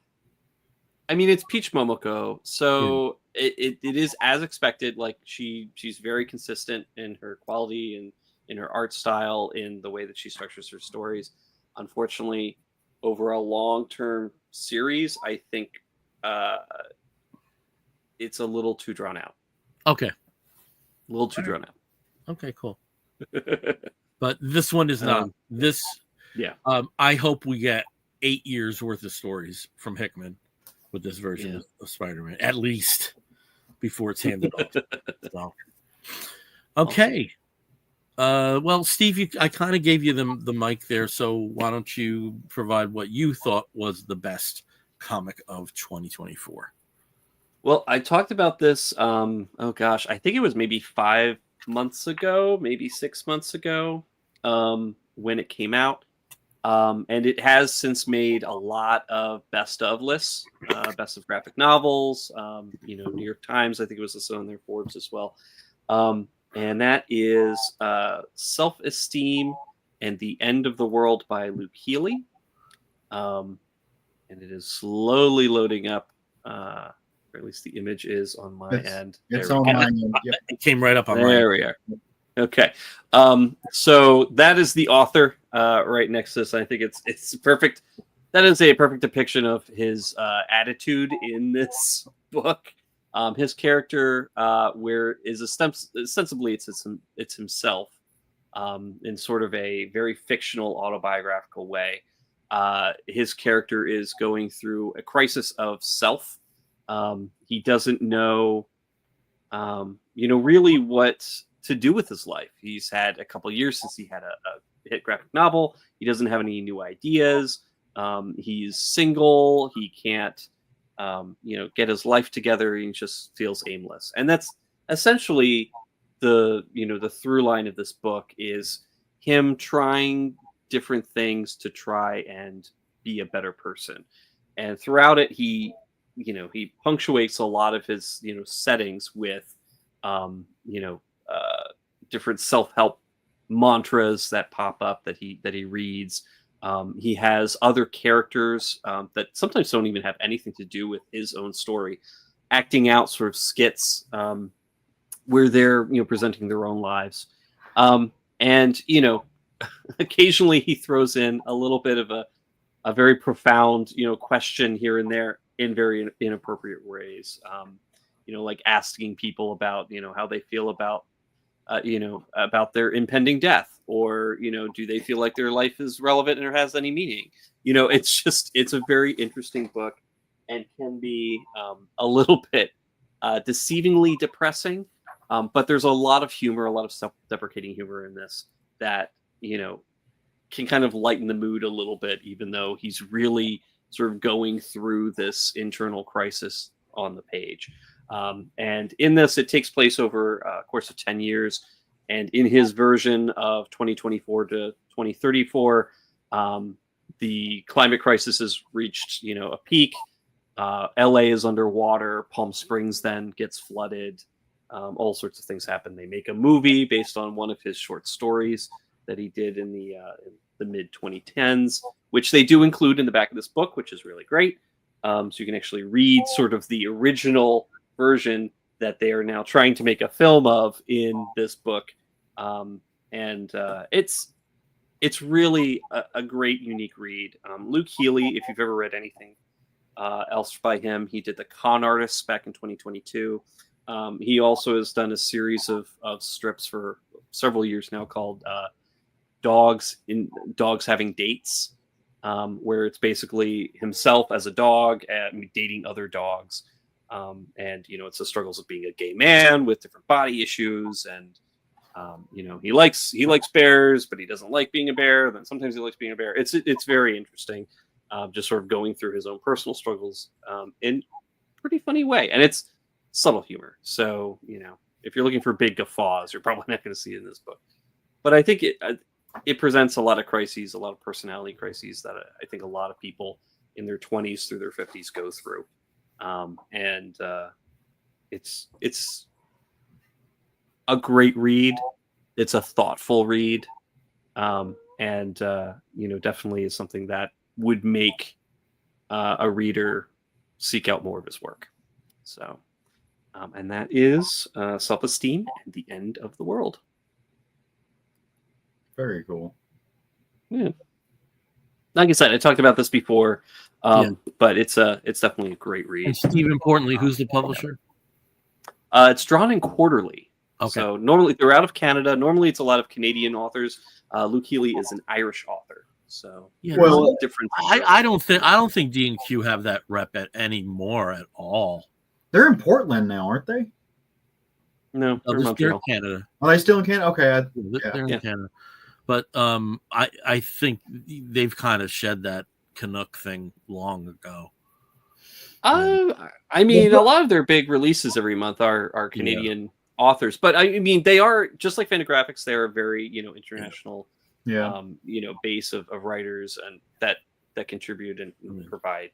mean, it's Peach Momoko, so it is as expected. Like she's very consistent in her quality and in her art style, in the way that she structures her stories. Unfortunately, over a long-term series, I think it's a little too drawn out. Okay. A little too drawn out. Okay, cool. But this one is not. I hope we get 8 years worth of stories from Hickman with this version of Spider-Man, at least, before it's handed off. So. Okay. Awesome. Well, Steve, I kind of gave you the mic there, so why don't you provide what you thought was the best comic of 2024? Well, I talked about this, I think it was maybe 5 months ago, maybe 6 months ago, when it came out. And it has since made a lot of best of lists, best of graphic novels, New York Times, I think it was listed on their Forbes as well. And that is Self-Esteem and the End of the World by Luke Healy. And it is slowly loading up, or at least the image is on my end. It's on my end. Yep. It came right up on there we are. Okay. So that is the author right next to this. I think it's perfect. That is a perfect depiction of his attitude in this book. His character, where is ostensibly it's himself, in sort of a very fictional autobiographical way. His character is going through a crisis of self. He doesn't know, really what to do with his life. He's had a couple years since he had a hit graphic novel. He doesn't have any new ideas. He's single. He can't, get his life together. He just feels aimless. And that's essentially the through line of this book is him trying different things to try and be a better person. And throughout it, he punctuates a lot of his, settings with, different self-help mantras that pop up that he reads. He has other characters that sometimes don't even have anything to do with his own story, acting out sort of skits where they're presenting their own lives, and occasionally he throws in a little bit of a very profound question here and there in very inappropriate ways, like asking people about how they feel about about their impending death, or do they feel like their life is relevant or has any meaning. It's a very interesting book and can be a little bit deceivingly depressing, but there's a lot of humor, a lot of self-deprecating humor in this that can kind of lighten the mood a little bit, even though he's really sort of going through this internal crisis on the page. And in this, it takes place over a course of 10 years. And in his version of 2024 to 2034, the climate crisis has reached, a peak. LA is underwater. Palm Springs then gets flooded. All sorts of things happen. They make a movie based on one of his short stories that he did in the mid 2010s, which they do include in the back of this book, which is really great. So you can actually read sort of the original version that they are now trying to make a film of in this book. It's really a great, unique read. Luke Healy, if you've ever read anything else by him, he did The Con Artists back in 2022. He also has done a series of strips for several years now called Dogs Having Dates, where it's basically himself as a dog dating other dogs. And, it's the struggles of being a gay man with different body issues. And, he likes bears, but he doesn't like being a bear. Then sometimes he likes being a bear. It's very interesting, just sort of going through his own personal struggles in a pretty funny way. And it's subtle humor. So, if you're looking for big guffaws, you're probably not going to see it in this book. But I think it presents a lot of crises, a lot of personality crises that I think a lot of people in their 20s through their 50s go through. It's a great read. It's a thoughtful read. Definitely is something that would make a reader seek out more of his work. So, and that is Self-Esteem and the End of the World. Very cool. Yeah. Like I said, I talked about this before, but it's definitely a great read. And Steve, importantly, who's the publisher? It's drawn in quarterly. Okay. So normally they're out of Canada. Normally it's a lot of Canadian authors. Luke Healy is an Irish author. So different. I don't think D&Q have that rep anymore at all. They're in Portland now, aren't they? No, they're in Canada. Are they still in Canada? Okay, they're in Canada. But I think they've kind of shed that Canuck thing long ago. I mean, a lot of their big releases every month are Canadian authors, but I mean, they are just like Fantagraphics. They are a very international, base of writers and that contribute and provide.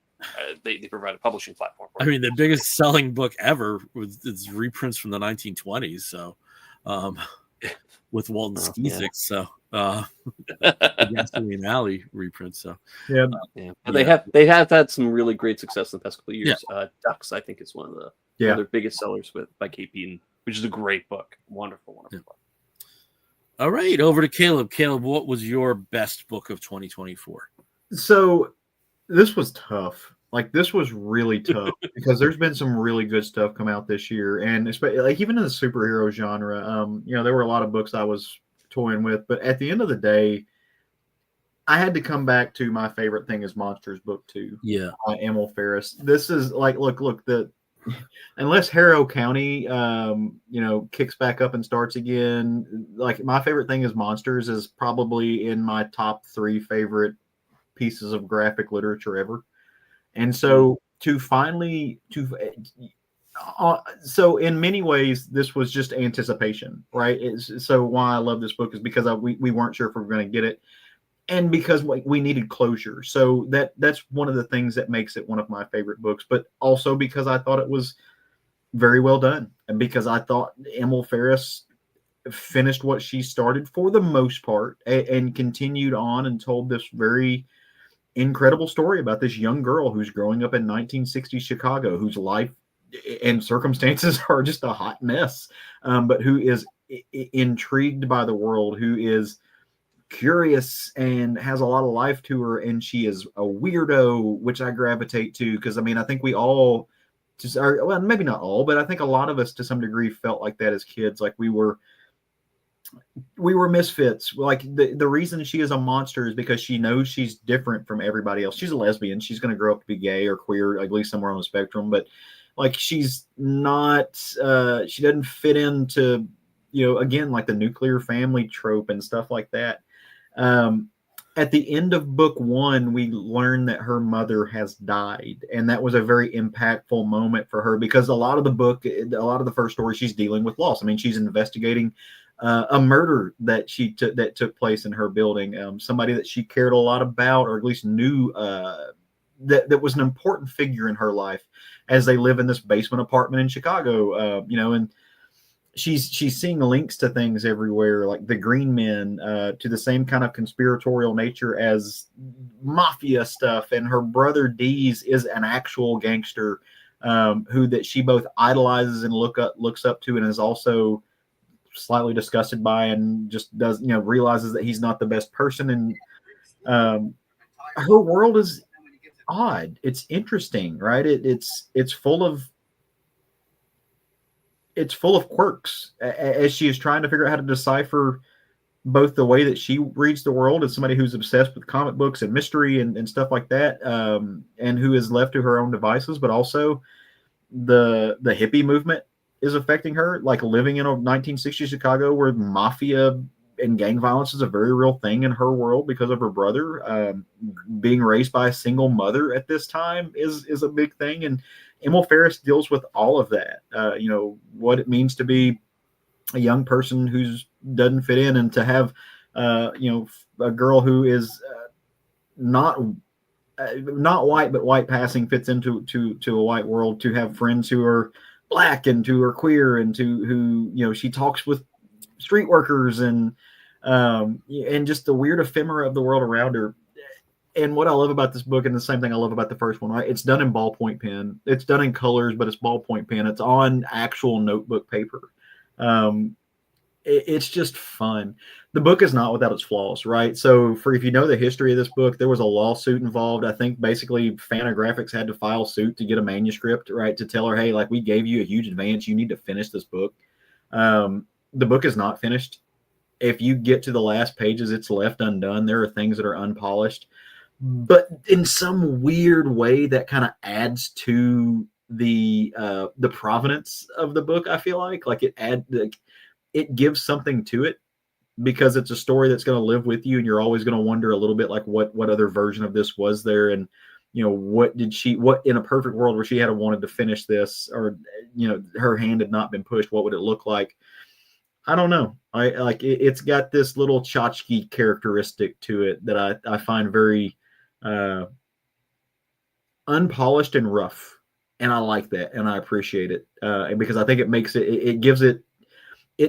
They provide a publishing platform. I mean, the biggest selling book ever is reprints from the 1920s. So, with Walton Steesick. So, Gasoline Alley reprints. So, they have had some really great success in the past couple of years. Ducks, I think, is one of their biggest sellers by Kate Beaton, which is a great book. Wonderful book. All right, over to Caleb. Caleb, what was your best book of 2024? So this was tough. This was really tough because there's been some really good stuff come out this year, and especially even in the superhero genre. There were a lot of books I was toying with, but at the end of the day, I had to come back to my favorite thing is Monsters Book 2. Yeah, Emil Ferris. This is look unless Harrow County, kicks back up and starts again. My favorite thing is Monsters is probably in my top 3 favorite pieces of graphic literature ever. And so so in many ways, this was just anticipation, right? So why I love this book is because we weren't sure if we were going to get it. And because we needed closure. So that's one of the things that makes it one of my favorite books, but also because I thought it was very well done. And because I thought Emil Ferris finished what she started for the most part and continued on and told this very incredible story about this young girl who's growing up in 1960s Chicago, whose life and circumstances are just a hot mess, but who is intrigued by the world, who is curious and has a lot of life to her, and she is a weirdo, which I gravitate to because I think we all maybe not all, but I think a lot of us to some degree felt like that as kids. We were misfits. The reason she is a monster is because she knows she's different from everybody else. She's a lesbian. She's going to grow up to be gay or queer, at least somewhere on the spectrum. But she's not. She doesn't fit into again the nuclear family trope and stuff like that. At the end of book 1, we learn that her mother has died. And that was a very impactful moment for her because a lot of the first story, she's dealing with loss. She's investigating a murder that took place in her building. Somebody that she cared a lot about, or at least knew that was an important figure in her life as they live in this basement apartment in Chicago, and she's seeing links to things everywhere, like the Green Men, to the same kind of conspiratorial nature as mafia stuff. And her brother Dees is an actual gangster, who that she both idolizes and looks up to, and is also slightly disgusted by, and just does, realizes that he's not the best person. And her world is odd. It's interesting, right? It's full of quirks, as she is trying to figure out how to decipher both the way that she reads the world as somebody who's obsessed with comic books and mystery and stuff like that, and who is left to her own devices, but also the hippie movement is affecting her, like living in a 1960s Chicago where mafia and gang violence is a very real thing in her world because of her brother. Being raised by a single mother at this time is a big thing, and Emil Ferris deals with all of that. What it means to be a young person who doesn't fit in, and to have a girl who is not white, but white passing, fits into a white world, to have friends who are black and who are queer, and who she talks with street workers, and just the weird ephemera of the world around her. And what I love about this book, and the same thing I love about the first one, right? It's done in ballpoint pen. It's done in colors, but it's ballpoint pen. It's on actual notebook paper. It's just fun. The book is not without its flaws, right? So if you know the history of this book, there was a lawsuit involved. I think basically Fantagraphics had to file suit to get a manuscript, right? To tell her, hey, like, we gave you a huge advance. You need to finish this book. The book is not finished. If you get to the last pages, it's left undone. There are things that are unpolished, but in some weird way that kind of adds to the provenance of the book. I feel like it gives something to it, because it's a story that's going to live with you, and you're always going to wonder a little bit, like, what other version of this was there, and what in a perfect world where she had wanted to finish this, or her hand had not been pushed, what would it look like? I don't know. It's got this little tchotchke characteristic to it that I find very unpolished and rough, and I like that, and I appreciate it, because I think it makes it gives it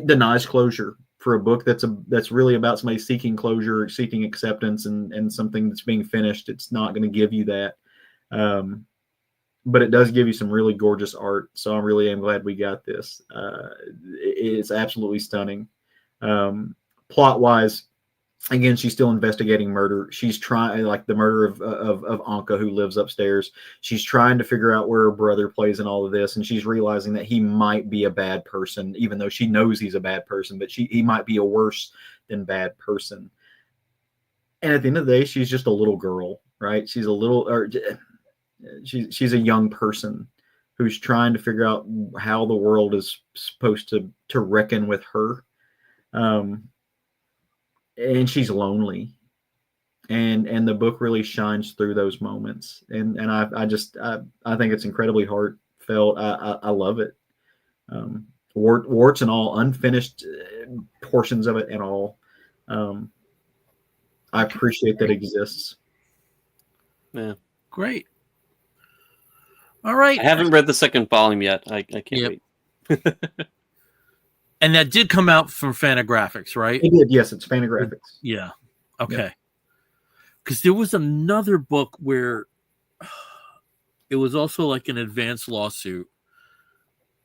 denies closure for a book that's really about somebody seeking closure, seeking acceptance, and something that's being finished. It's not going to give you that, but it does give you some really gorgeous art. So I really am glad we got this. It's absolutely stunning. Plot wise, again, she's still investigating murder. She's trying, like, the murder of Anka, who lives upstairs. She's trying to figure out where her brother plays in all of this, and she's realizing that he might be a bad person, even though she knows he's a bad person, but he might be a worse than bad person. And at the end of the day, she's just a little girl, right? She's a young person who's trying to figure out how the world is supposed to reckon with her. And she's lonely, and the book really shines through those moments. And I think it's incredibly heartfelt. I love it. Warts and all, unfinished portions of it and all. I appreciate that exists. Yeah. Great. All right. I haven't read the second volume yet. I can't wait. And that did come out from Fantagraphics, right? It did, yes. It's Fantagraphics. Yeah. Okay. Because there was another book where it was also like an advanced lawsuit,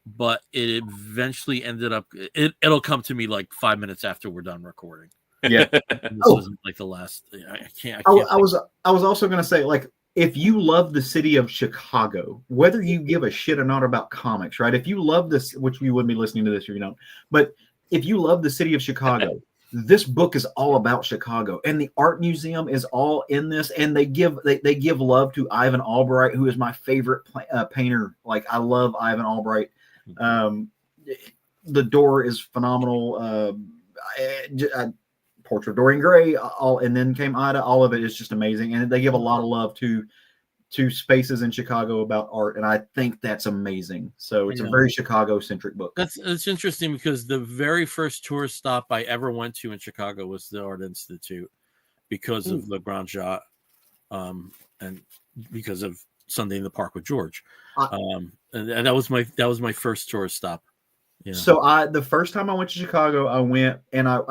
but it eventually ended up. It'll come to me like 5 minutes after we're done recording. Yeah. This wasn't like the last. I can't. I was also going to say, like, if you love the city of Chicago, whether you give a shit or not about comics, right? If you love this, which you wouldn't be listening to this if you don't, but if you love the city of Chicago, this book is all about Chicago, and the art museum is all in this. And they give love to Ivan Albright, who is my favorite painter. Like, I love Ivan Albright. The door is phenomenal. Portrait of Dorian Gray, and then came Ida. All of it is just amazing, and they give a lot of love to spaces in Chicago about art, and I think that's amazing. So it's a very Chicago-centric book. That's interesting, because the very first tourist stop I ever went to in Chicago was the Art Institute, because of Le Grand Jatte, and because of Sunday in the Park with George, and that was my first tourist stop Yeah. So the first time I went to Chicago, I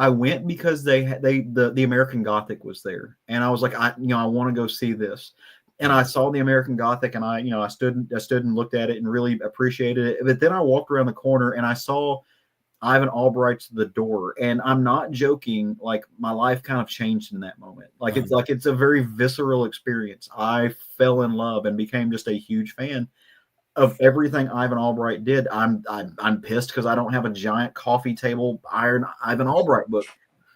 went because the American Gothic was there, and I was like, I want to go see this, and I saw the American Gothic, and I stood and looked at it and really appreciated it. But then I walked around the corner and I saw Ivan Albright's The Door, and I'm not joking. Like, my life kind of changed in that moment. Like, it's a very visceral experience. I fell in love and became just a huge fan of everything Ivan Albright did. I'm pissed because I don't have a giant coffee table iron Ivan Albright book.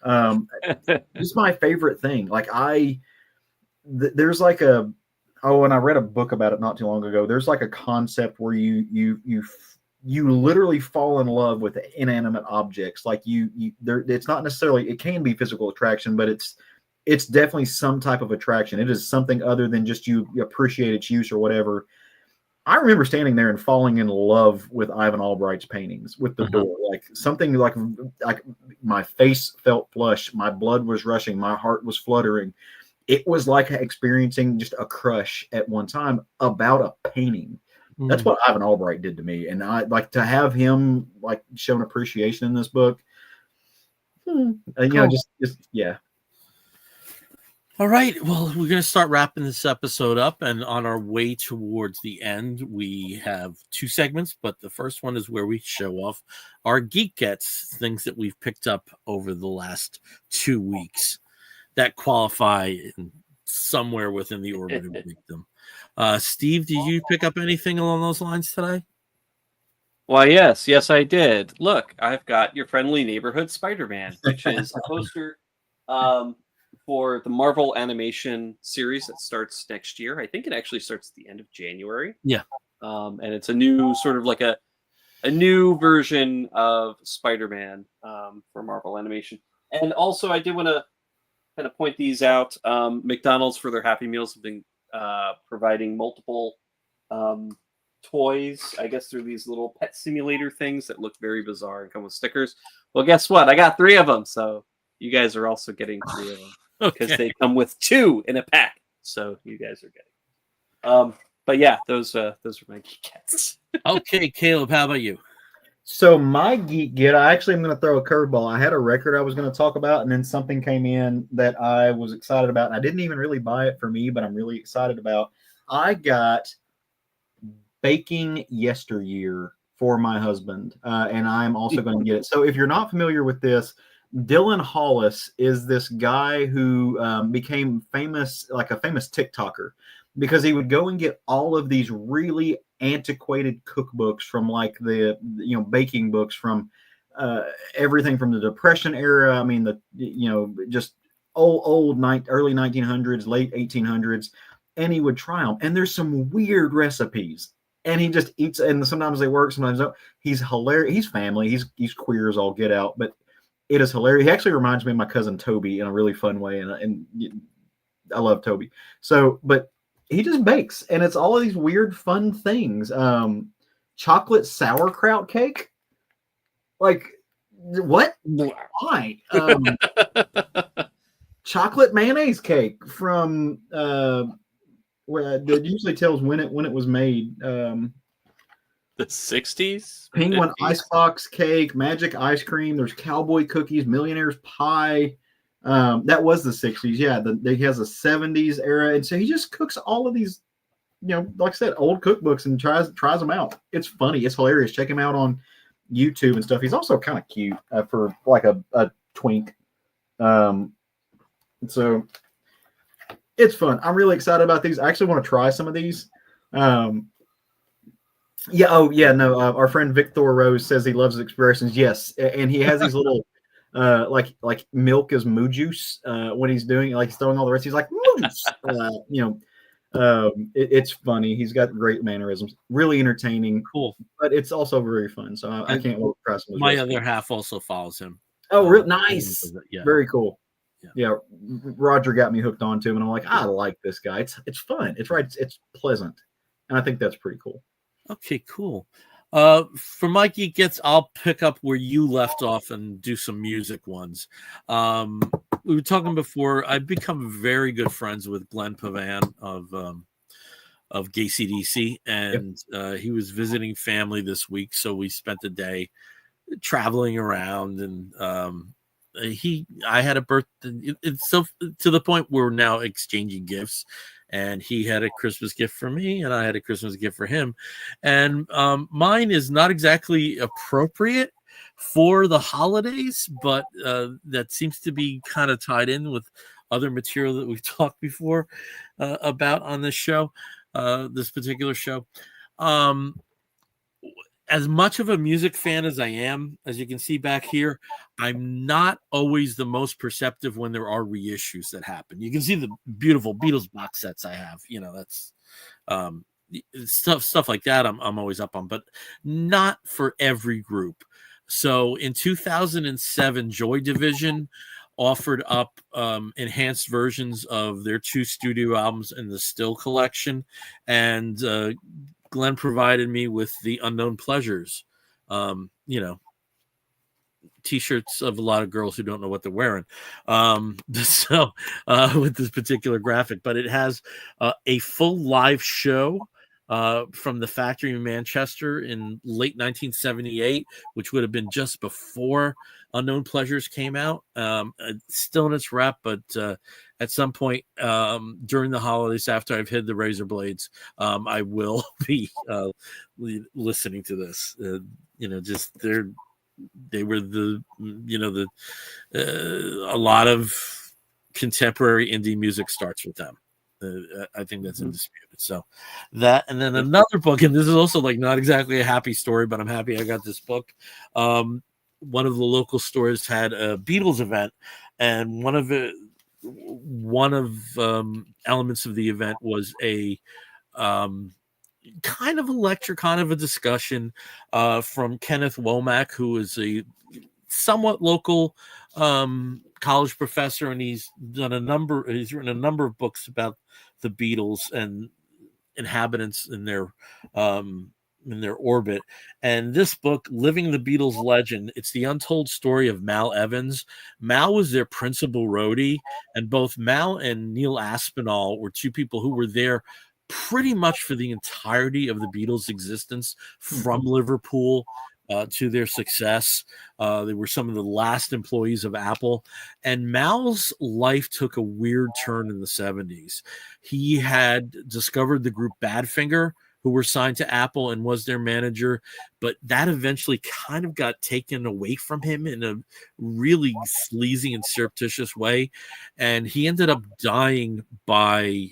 It's my favorite thing. Like, there's like and I read a book about it not too long ago. There's like a concept where you literally fall in love with inanimate objects. Like it's not necessarily, it can be physical attraction, but it's definitely some type of attraction. It is something other than just you appreciate its use or whatever. I remember standing there and falling in love with Ivan Albright's paintings, with The Door. Like, something like my face felt flush, my blood was rushing, my heart was fluttering. It was like experiencing just a crush at one time about a painting. That's what Ivan Albright did to me, and I like to have him like show an appreciation in this book. Yeah. All right. Well, we're going to start wrapping this episode up, and on our way towards the end, we have 2 segments, but the first one is where we show off our Geek Gets, things that we've picked up over the last 2 weeks that qualify somewhere within the orbit of geekdom. Steve, did you pick up anything along those lines today? Why, yes, I did. Look, I've got Your Friendly Neighborhood Spider-Man, which is a poster for the Marvel animation series that starts next year. I think it actually starts at the end of January. Yeah. And it's a new sort of like a new version of Spider-Man for Marvel animation. And also, I did want to kind of point these out. McDonald's, for their Happy Meals, have been providing multiple toys. I guess they're these little pet simulator things that look very bizarre and come with stickers. Well, guess what? I got 3 of them, so you guys are also getting 3 of them. Because they come with 2 in a pack, so you guys are getting. But yeah, those are my Geek Gets. Okay, Caleb, how about you? So my Geek Get, I actually am going to throw a curveball. I had a record I was going to talk about, and then something came in that I was excited about. And I didn't even really buy it for me, but I'm really excited about. I got Baking Yesteryear for my husband, and I'm also going to get it. So if you're not familiar with this, Dylan Hollis is this guy who became famous, like a famous TikToker, because he would go and get all of these really antiquated cookbooks from like the baking books from everything from the Depression era. I mean, just early 1900s, late 1800s, and he would try them. And there's some weird recipes, and he just eats. And sometimes they work, sometimes don't. He's hilarious. He's family. He's queer as all get out, but it is hilarious. He actually reminds me of my cousin Toby in a really fun way, and I love Toby. So, but he just bakes, and it's all of these weird, fun things. Chocolate sauerkraut cake, like what? Why? Chocolate mayonnaise cake from where it usually tells when it was made. The 60s? Penguin icebox cake, magic ice cream. There's cowboy cookies, millionaire's pie. That was the 60s. Yeah, he has a 70s era. And so he just cooks all of these, like I said, old cookbooks and tries them out. It's funny. It's hilarious. Check him out on YouTube and stuff. He's also kind of cute for like a twink. So it's fun. I'm really excited about these. I actually want to try some of these. Yeah. Oh, yeah. No. Our friend Victor Rose says he loves his expressions. Yes, and he has these little, like milk is moo juice when he's doing like he's throwing all the rest. He's like moo juice. It's funny. He's got great mannerisms. Really entertaining. Cool. But it's also very fun. So I can't wait to try some of my those. other half also follows him. Oh, real nice. Yeah. Very cool. Yeah. Roger got me hooked onto him, and I'm like, I like this guy. It's fun. It's right. It's pleasant, and I think that's pretty cool. Okay, cool. For my Geek Gets, I'll pick up where you left off and do some music ones. We were talking before. I've become very good friends with Glenn Pavan of Gay CDC, and he was visiting family this week, so we spent the day traveling around, and I had a birthday. It's so to the point where we're now exchanging gifts, and he had a Christmas gift for me, and I had a Christmas gift for him, and mine is not exactly appropriate for the holidays, but that seems to be kind of tied in with other material that we've talked before about on this show, this particular show. As much of a music fan as I am, as you can see back here, I'm not always the most perceptive when there are reissues that happen. You can see the beautiful Beatles box sets I have. That's stuff like that. I'm always up on, but not for every group. So in 2007, Joy Division offered up enhanced versions of their 2 studio albums in the Still collection, and Glenn provided me with the Unknown Pleasures, T-shirts of a lot of girls who don't know what they're wearing. So with this particular graphic, but it has a full live show from the factory in Manchester in late 1978, which would have been just before Unknown Pleasures came out. Still in its rep, but at some point during the holidays, after I've hid the razor blades, I will be listening to this. They were a lot of contemporary indie music starts with them. I think that's undisputed. So that, and then another book, and this is also like not exactly a happy story, but I'm happy I got this book. One of the local stores had a Beatles event, and one of elements of the event was a kind of a lecture, kind of a discussion from Kenneth Womack, who is a somewhat local college professor, and he's written a number of books about the Beatles and inhabitants in their orbit. And this book, Living the Beatles Legend, it's the untold story of Mal Evans. Mal was their principal roadie, and both Mal and Neil Aspinall were 2 people who were there pretty much for the entirety of the Beatles' existence, from Liverpool to their success. They were some of the last employees of Apple, and Mal's life took a weird turn in the 70s. He had discovered the group Badfinger, who were signed to Apple, and was their manager, but that eventually kind of got taken away from him in a really sleazy and surreptitious way, and he ended up dying by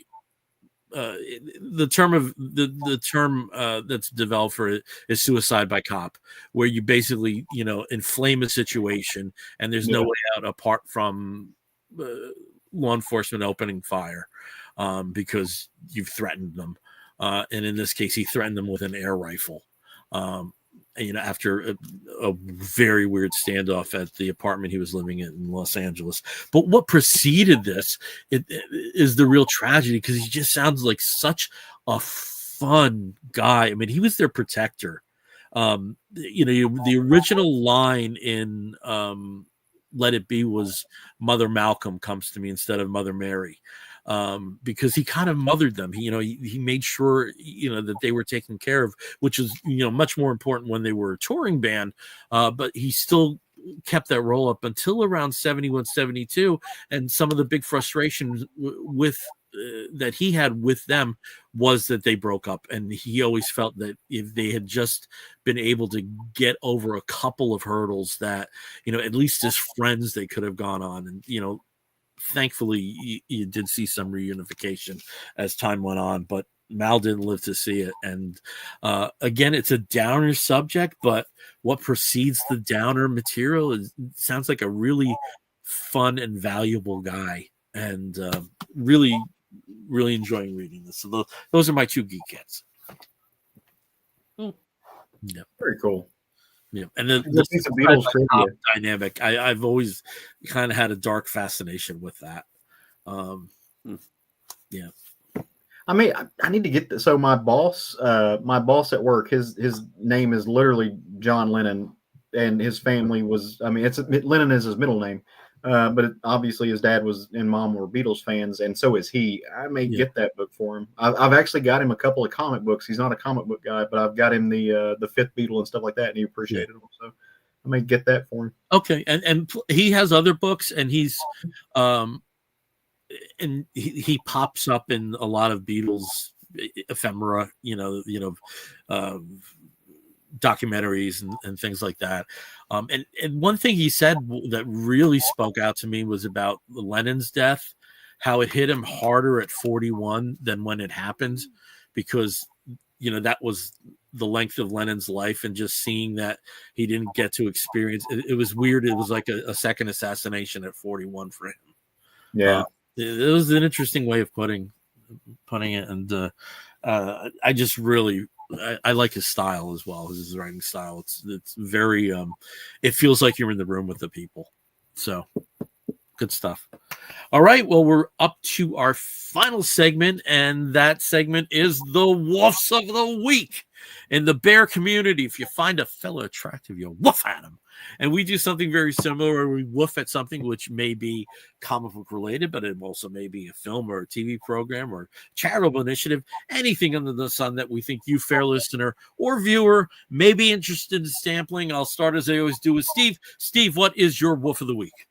the term that's developed for it is suicide by cop, where you basically inflame a situation and there's no way out apart from law enforcement opening fire because you've threatened them, and in this case he threatened them with an air rifle after a very weird standoff at the apartment he was living in Los Angeles. But what preceded this is the real tragedy, because he just sounds like such a fun guy. I mean, he was their protector. The original line in Let It Be was Mother Malcolm comes to me instead of Mother Mary. Because he kind of mothered them. He made sure that they were taken care of, which is much more important when they were a touring band. But he still kept that role up until around 71, 72, and some of the big frustrations with that he had with them was that they broke up, and he always felt that if they had just been able to get over a couple of hurdles, that at least as friends they could have gone on, and thankfully, you did see some reunification as time went on, but Mal didn't live to see it. And again, it's a downer subject, but what precedes the downer material sounds like a really fun and valuable guy, and really, really enjoying reading this. So those are my 2 Geek Gets. Yeah, very cool. Yeah, and then the Beatles dynamic. I've always kind of had a dark fascination with that. Yeah. I mean, I need to get this. So my boss at work, his name is literally John Lennon, and his family was. I mean, Lennon is his middle name, but obviously his dad and mom were Beatles fans, and so is he. I may get that book for him. I've actually got him a couple of comic books. He's not a comic book guy, but I've got him the Fifth Beatle and stuff like that, and he appreciated them. So I may get that for him. Okay, and he has other books, and he's and he pops up in a lot of Beatles ephemera, documentaries and things like that. And one thing he said that really spoke out to me was about Lennon's death, how it hit him harder at 41 than when it happened, because that was the length of Lennon's life, and just seeing that he didn't get to experience it was weird. It was like a second assassination at 41 for him. Yeah. It was an interesting way of putting it, and I just really I like his style as well, his writing style. It's very it feels like you're in the room with the people. So good stuff. All right, well, we're up to our final segment, and that segment is the Woofs of the Week. In the bear community, if you find a fellow attractive, you woof at him. And we do something very similar where we woof at something which may be comic book related, but it also may be a film or a TV program or charitable initiative, anything under the sun that we think you, fair listener or viewer, may be interested in sampling. I'll start as I always do with Steve. Steve, what is your woof of the week?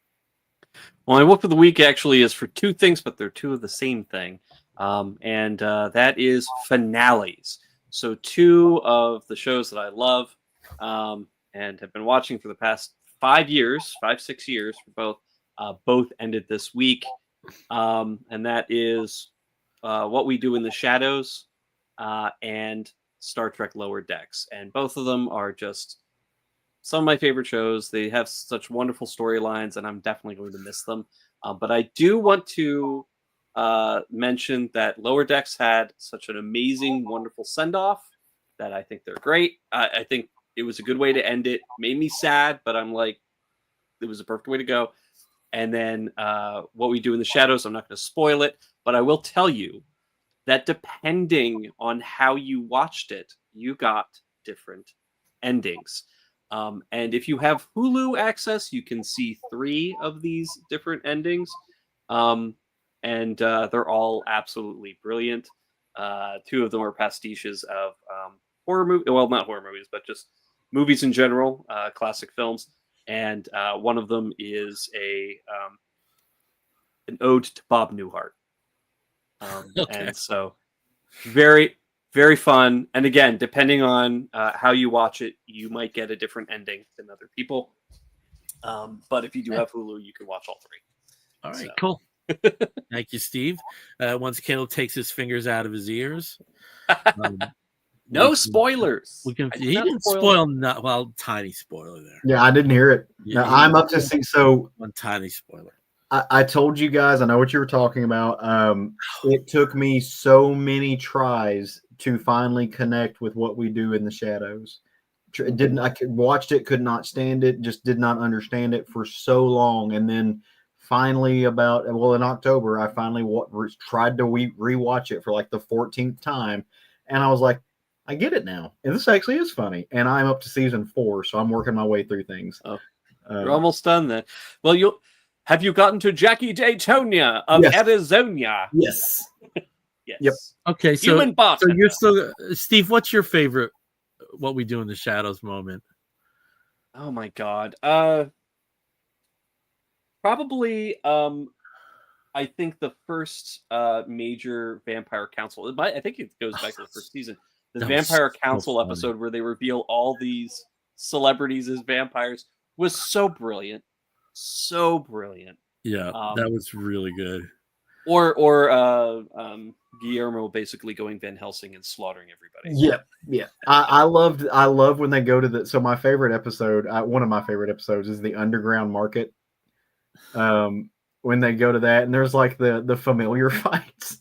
Well, my woof of the week actually is for two things, but they're two of the same thing. And that is finales. So two of the shows that I love and have been watching for the past 5 years, 6 years for both ended this week. And that is What We Do in the Shadows and Star Trek Lower Decks. And both of them are just some of my favorite shows. They have such wonderful storylines, and I'm definitely going to miss them. But I do want to mention that Lower Decks had such an amazing, wonderful send-off that I think they're great. I think it was a good way to end it. Made me sad, but I'm like, it was a perfect way to go. And then What We Do in the Shadows, I'm not going to spoil it, but I will tell you that depending on how you watched it, you got different endings. And if you have Hulu access, you can see 3 of these different endings. And they're all absolutely brilliant. 2 of them are pastiches of horror movies. Well, not horror movies, but just movies in general, classic films. And one of them is an ode to Bob Newhart. Okay. And so very, very fun. And again, depending on how you watch it, you might get a different ending than other people. But if you do have Hulu, you can watch all 3. All right, cool. Thank you, Steve. Once Caleb takes his fingers out of his ears. No spoilers. He didn't spoil, tiny spoiler there. Yeah, I didn't hear it. Yeah, now, I'm up to see. So one tiny spoiler. I told you guys, I know what you were talking about. It took me so many tries to finally connect with What We Do in the Shadows. Watched it, could not stand it, just did not understand it for so long. And then finally in October, I finally tried to rewatch it for like the 14th time. And I was like, I get it now. And this actually is funny. And I'm up to season 4, so I'm working my way through things. Oh, you're almost done then. Well, have you gotten to Jackie Daytona of Arizona? Yes. Yes. Yep. Okay, so you're still Steve. What's your favorite What We Do in the Shadows moment? Oh my God. Probably. I think the first major Vampire Council. I think it goes back to the first season. The Vampire Council episode where they reveal all these celebrities as vampires was so brilliant. So brilliant. Yeah, that was really good. Or Guillermo basically going Van Helsing and slaughtering everybody. Yeah. I love when they go to so my favorite episode, one of my favorite episodes is the Underground Market. When they go to that and there's like the familiar fights.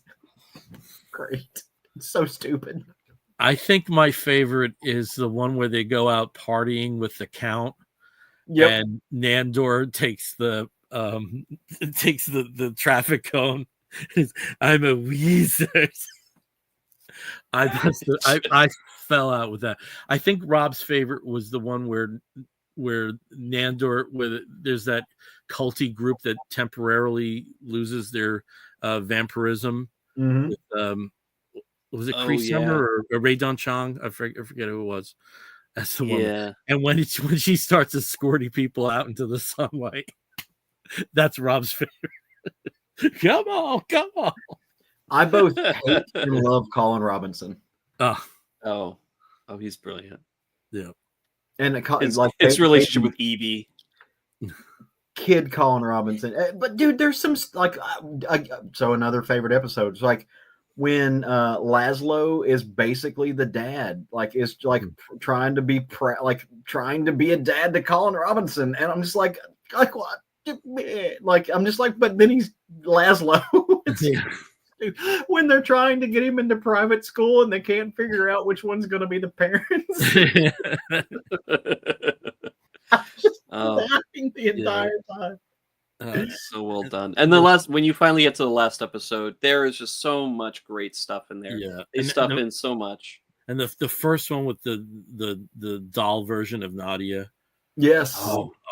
Great. It's so stupid. I think my favorite is the one where they go out partying with the Count. Yep. And Nandor takes the traffic cone. I'm a wizard. I fell out with that. I think Rob's favorite was the one where Nandor, there's that culty group that temporarily loses their vampirism. Mm-hmm. With, was it Kree Summer or Ray Don Chong? I forget who it was. That's the one. Yeah. And when she starts escorting people out into the sunlight, that's Rob's favorite. Come on. I both hate and love Colin Robinson. Oh, he's brilliant. Yeah. And his relationship with Evie. Kid Colin Robinson. But dude, there's some so another favorite episode. It's like when Laszlo is basically the dad, like is like trying to be trying to be a dad to Colin Robinson, and I'm just like what? Like I'm just like, but then he's Laszlo. When they're trying to get him into private school and they can't figure out which one's going to be the parents. I'm just laughing the entire time. It's so well done. And when you finally get to the last episode, there is just so much great stuff in there. Yeah, they stuff in so much. And the first one with the doll version of Nadia. Yes.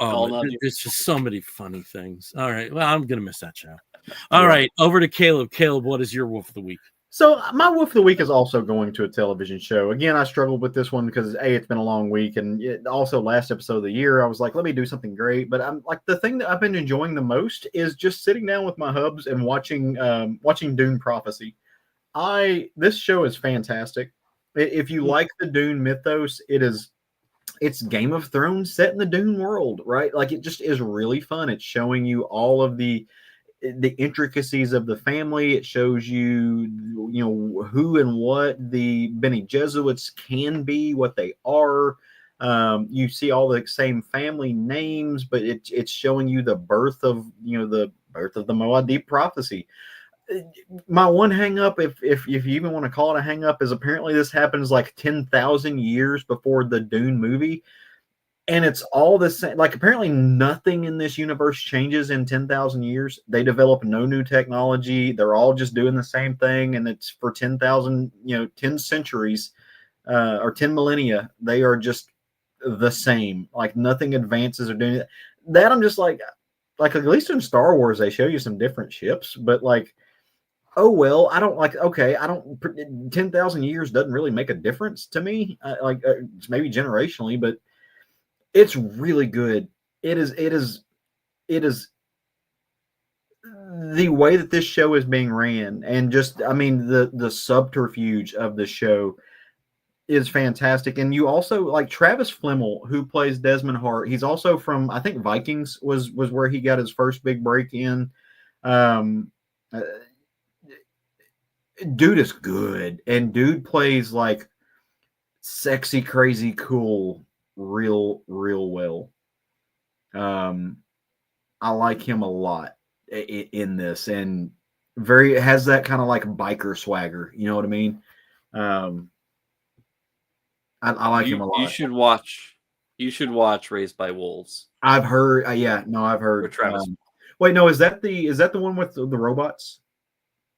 It's just so many funny things. All right, well, I'm gonna miss that show. All right, over to Caleb. Caleb, what is your Wolf of the Week? So my Wolf of the Week is also going to a television show. Again, I struggled with this one because it's been a long week, and also last episode of the year, I was like, let me do something great. But I'm like, the thing that I've been enjoying the most is just sitting down with my hubs and watching Dune Prophecy. This show is fantastic. If you like the Dune mythos, it's Game of Thrones set in the Dune world, right? Like it just is really fun. It's showing you all of the intricacies of the family. It shows you who and what the Bene Gesserits can be, what they are. You see all the same family names, but it's showing you the birth of the Muad'Dib prophecy. My one hang up, if you even want to call it a hang up, is apparently this happens like 10,000 years before the Dune movie. And it's all the same. Like apparently nothing in this universe changes in 10,000 years. They develop no new technology. They're all just doing the same thing. And it's for 10,000, 10 centuries or 10 millennia. They are just the same. Like nothing advances or doing that. I'm just like at least in Star Wars, they show you some different ships, but like, oh, well, I don't like, okay, 10,000 years doesn't really make a difference to me. Maybe generationally, but it's really good. It is the way that this show is being ran, and just the subterfuge of the show is fantastic. And you also like Travis Flimmel, who plays Desmond Hart. He's also from, I think, Vikings was where he got his first big break in. Dude is good, and dude plays like sexy, crazy, cool real well. I like him a lot in this, and has that kind of like biker swagger, you know what I mean? I like him a lot. You should watch Raised by Wolves. I've heard I've heard Travis. Wait, no, is that the one with the robots?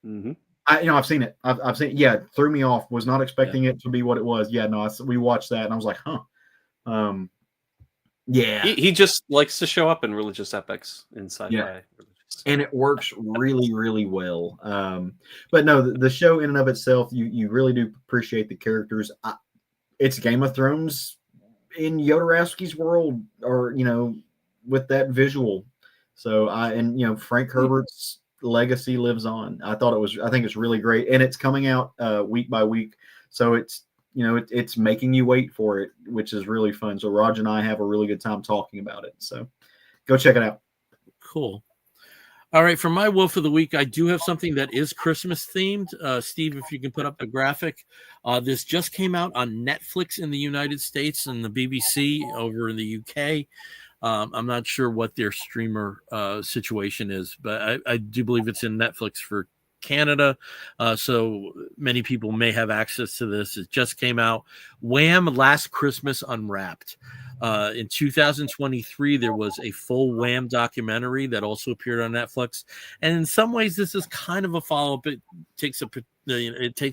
Mm-hmm. I've seen it. I've seen it. Yeah, it threw me off. Was not expecting it to be what it was. Yeah, no, we watched that and I was like, huh. Yeah, he just likes to show up in religious epics in sci-fi, and it works really, really well. But no, the show in and of itself, you really do appreciate the characters. It's Game of Thrones in Jodorowsky's world, or with that visual. So Frank Herbert's legacy lives on. I think it's really great, and it's coming out week by week. So it's it's making you wait for it, which is really fun. So Raj and I have a really good time talking about it. So go check it out. Cool. All right. For my Wolf of the Week, I do have something that is Christmas themed. Steve, if you can put up a graphic. This just came out on Netflix in the United States and the BBC over in the UK. I'm not sure what their streamer situation is, but I do believe it's in Netflix for Canada. So many people may have access to this. It just came out. Wham! Last Christmas Unwrapped. In 2023, there was a full Wham! Documentary that also appeared on Netflix. And in some ways, this is kind of a follow-up. It takes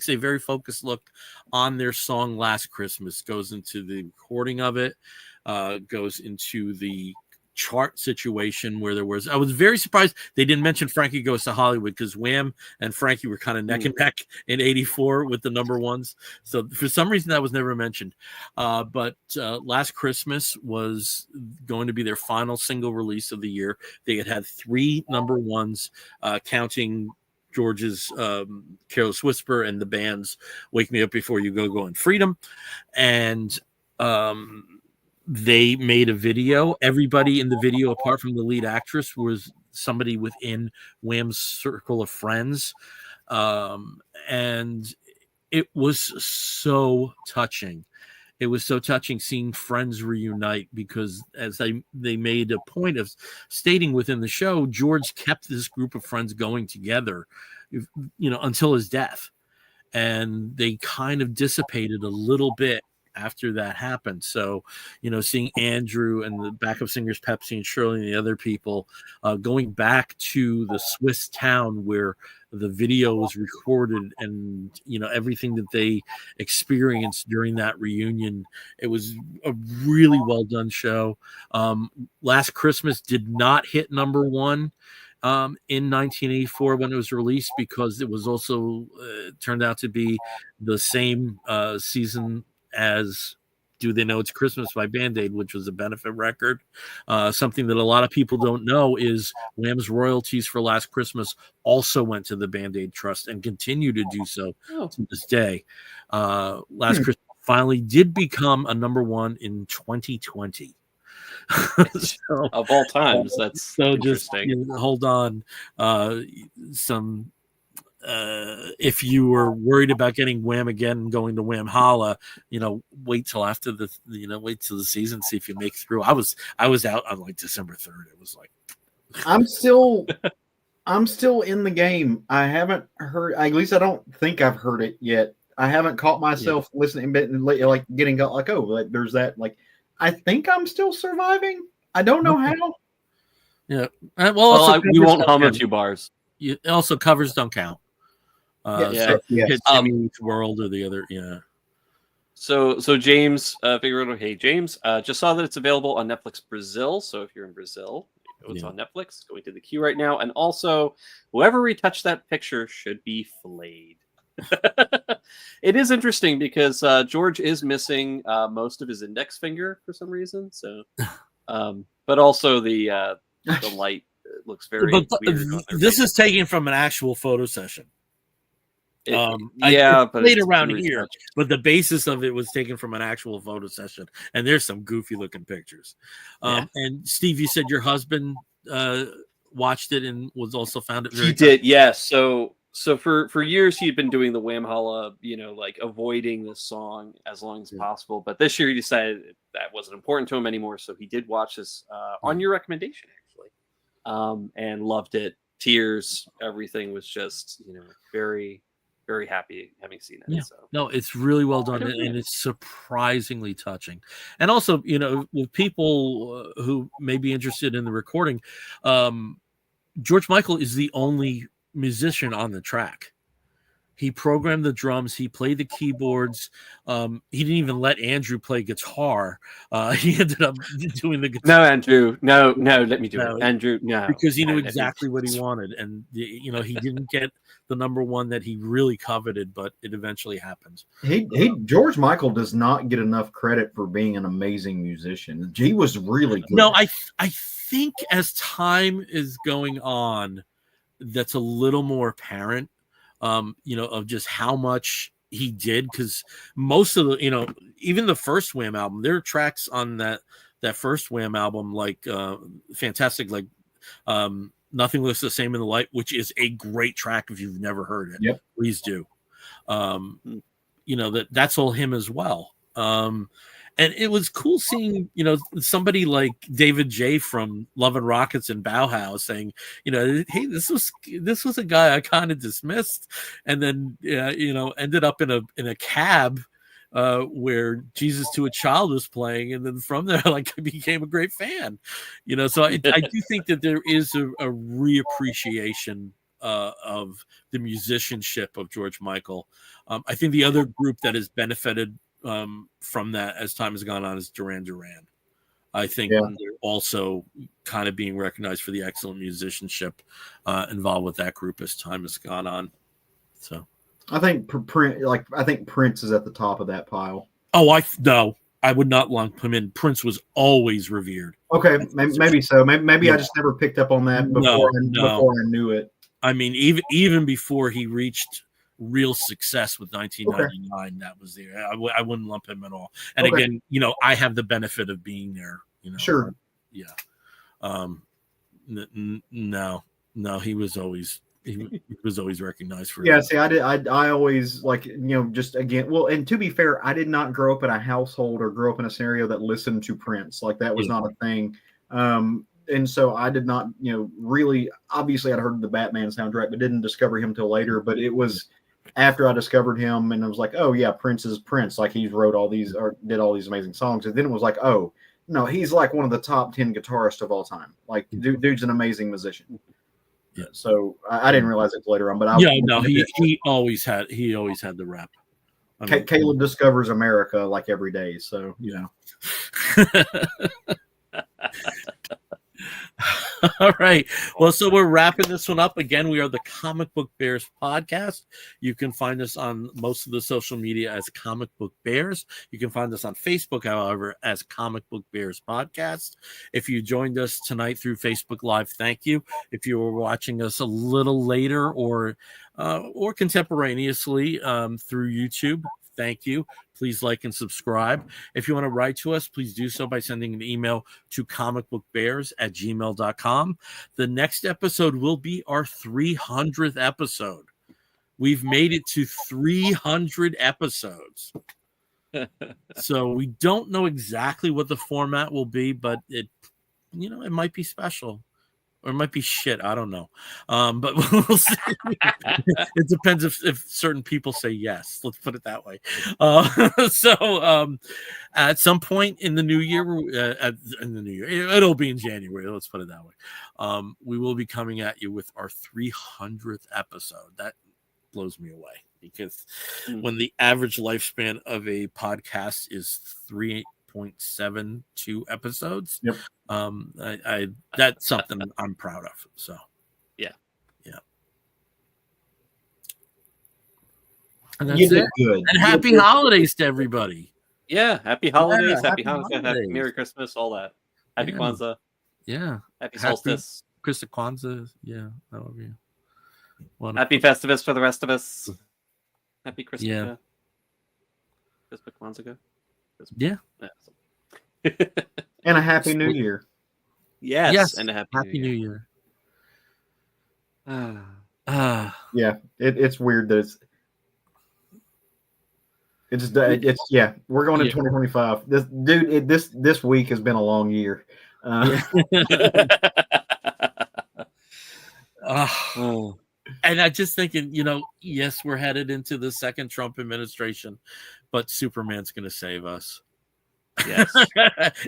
a very focused look on their song Last Christmas, goes into the recording of it, goes into the chart situation where I was very surprised they didn't mention Frankie Goes to Hollywood, because Wham and Frankie were kind of neck and neck in '84 with the number ones. So for some reason that was never mentioned. But Last Christmas was going to be their final single release of the year. They had 3 number ones, counting George's Careless Whisper and the band's Wake Me Up Before You Go and Freedom. And they made a video. Everybody in the video, apart from the lead actress, was somebody within Wham's circle of friends. And it was so touching. It was so touching seeing friends reunite, because as they made a point of stating within the show, George kept this group of friends going together, until his death. And they kind of dissipated a little bit after that happened. So, seeing Andrew and the backup singers Pepsi and Shirley and the other people going back to the Swiss town where the video was recorded, and everything that they experienced during that reunion, it was a really well done show. Last Christmas did not hit number 1 in 1984 when it was released, because it was also turned out to be the same season as Do They Know It's Christmas by Band-Aid, which was a benefit record. Something that a lot of people don't know is Wham's royalties for Last Christmas also went to the Band-Aid Trust and continue to do so to this day. Last Christmas finally did become a number 1 in 2020. So, of all times, that's so interesting. Just hold on. If you were worried about getting Wham again and going to Wham Holla, wait till after wait till the season, see if you make through. I was out on like December 3rd. It was like I'm still in the game. I haven't heard, at least I don't think I've heard it yet. I haven't caught myself listening, but like getting like, oh, like there's that, like I think I'm still surviving. I don't know how. Yeah. Well, we won't hum a few bars. Also, covers don't count. Jimmy's World or the other, So James figured out, hey James, just saw that it's available on Netflix Brazil. So if you're in Brazil, it's on Netflix. Going to the queue right now, and also whoever retouched that picture should be flayed. It is interesting because George is missing most of his index finger for some reason. So, but also the light looks very weird. This is taken from an actual photo session. But played around here, but the basis of it was taken from an actual photo session, and there's some goofy looking pictures. And Steve, you said your husband watched it and was also found it very. He did, yes. So for years he'd been doing the Wham Holla, like avoiding this song as long as possible. But this year he decided that wasn't important to him anymore, so he did watch this on your recommendation, actually, and loved it. Tears, everything was just very, very happy having seen it. So. No, it's really well done, and it's surprisingly touching. And also, with people who may be interested in the recording, George Michael is the only musician on the track. He programmed the drums, he played the keyboards. He didn't even let Andrew play guitar. He ended up doing the guitar. No, Andrew, no, let me do it. Andrew, no. Because he knew exactly what he wanted. And, he didn't get the number 1 that he really coveted, but it eventually happened. George Michael does not get enough credit for being an amazing musician. He was really good. No, I think as time is going on, that's a little more apparent. Of just how much he did, because most of the, even the first Wham album, there are tracks on that first Wham album, like fantastic, like Nothing Looks the Same in the Light, which is a great track. If you've never heard it, please do. That's all him as well. And it was cool seeing, somebody like David J. from Love and Rockets and Bauhaus saying, hey, this was a guy I kind of dismissed, and then ended up in a cab where Jesus to a Child was playing, and then from there, like, I became a great fan. So I do think that there is a reappreciation of the musicianship of George Michael. I think the other group that has benefited from that as time has gone on is Duran Duran. I think Yeah. they're also kind of being recognized for the excellent musicianship involved with that group as time has gone on. So I think Prince is at the top of that pile. Oh, no, I would not lump him in. Prince was always revered. Okay, maybe so. Maybe Yeah. I just never picked up on that No. before I knew it. I mean, even before he reached real success with 1999, that was there. I wouldn't lump him at all. And Okay. again, I have the benefit of being there. Sure. Yeah. No, he was always recognized for. Yeah. See, I always just again. Well, and to be fair, I did not grow up in a household or grow up in a scenario that listened to Prince. Like that was not a thing. And so I did not, really. Obviously, I'd heard the Batman soundtrack, but didn't discover him till later. But it was after I discovered him, and I was like, oh yeah, Prince is Prince. Like he's wrote all these or did all these amazing songs. And then it was like, oh no, he's like one of the top 10 guitarists of all time. Like dude's an amazing musician. Yeah. So I didn't realize it later on, but he always had the rep. Caleb discovers America like every day. So All right. Well, so we're wrapping this one up. Again, we are the Comic Book Bears podcast. You can find us on most of the social media as Comic Book Bears. You can find us on Facebook, however, as Comic Book Bears Podcast. If you joined us tonight through Facebook Live, thank you. If you were watching us a little later or contemporaneously through YouTube, thank you. Please like and subscribe. If you want to write to us, please do so by sending an email to comicbookbears@gmail.com. The next episode will be our 300th episode. We've made it to 300 episodes. So we don't know exactly what the format will be, but it might be special. Or it might be shit. I don't know. But we'll see. It depends if certain people say yes. Let's put it that way. So at some point in the new year, it'll be in January. Let's put it that way. We will be coming at you with our 300th episode. That blows me away because when the average lifespan of a podcast is 3.72 episodes. Yep. I that's something I'm proud of. So yeah. And that's it. Good. And happy holidays to everybody. Yeah, happy holidays, Yeah, happy happy Hanukkah, holidays. happy Merry Christmas, all that. Happy Kwanzaa, Yeah. happy solstice, Krista Kwanzaa. Yeah, however you want. happy Festivus for the rest of us. Happy Christmas. Yeah. Christmas Kwanzaa. Yeah. And a happy new year. Yes, and a happy New Year. Yeah, it's weird that it's we're going to 2025. This week has been a long year. And I just thinking, yes, we're headed into the second Trump administration, but Superman's going to save us. Yes.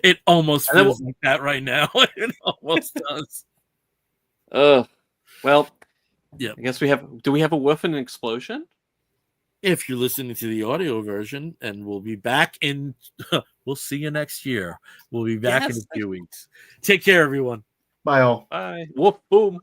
It almost feels like that right now. It almost does. Well, yeah. I guess do we have a woof and an explosion? If you're listening to the audio version, and we'll be back we'll see you next year. We'll be back in a few weeks. Take care, everyone. Bye all. Bye. Woof, boom.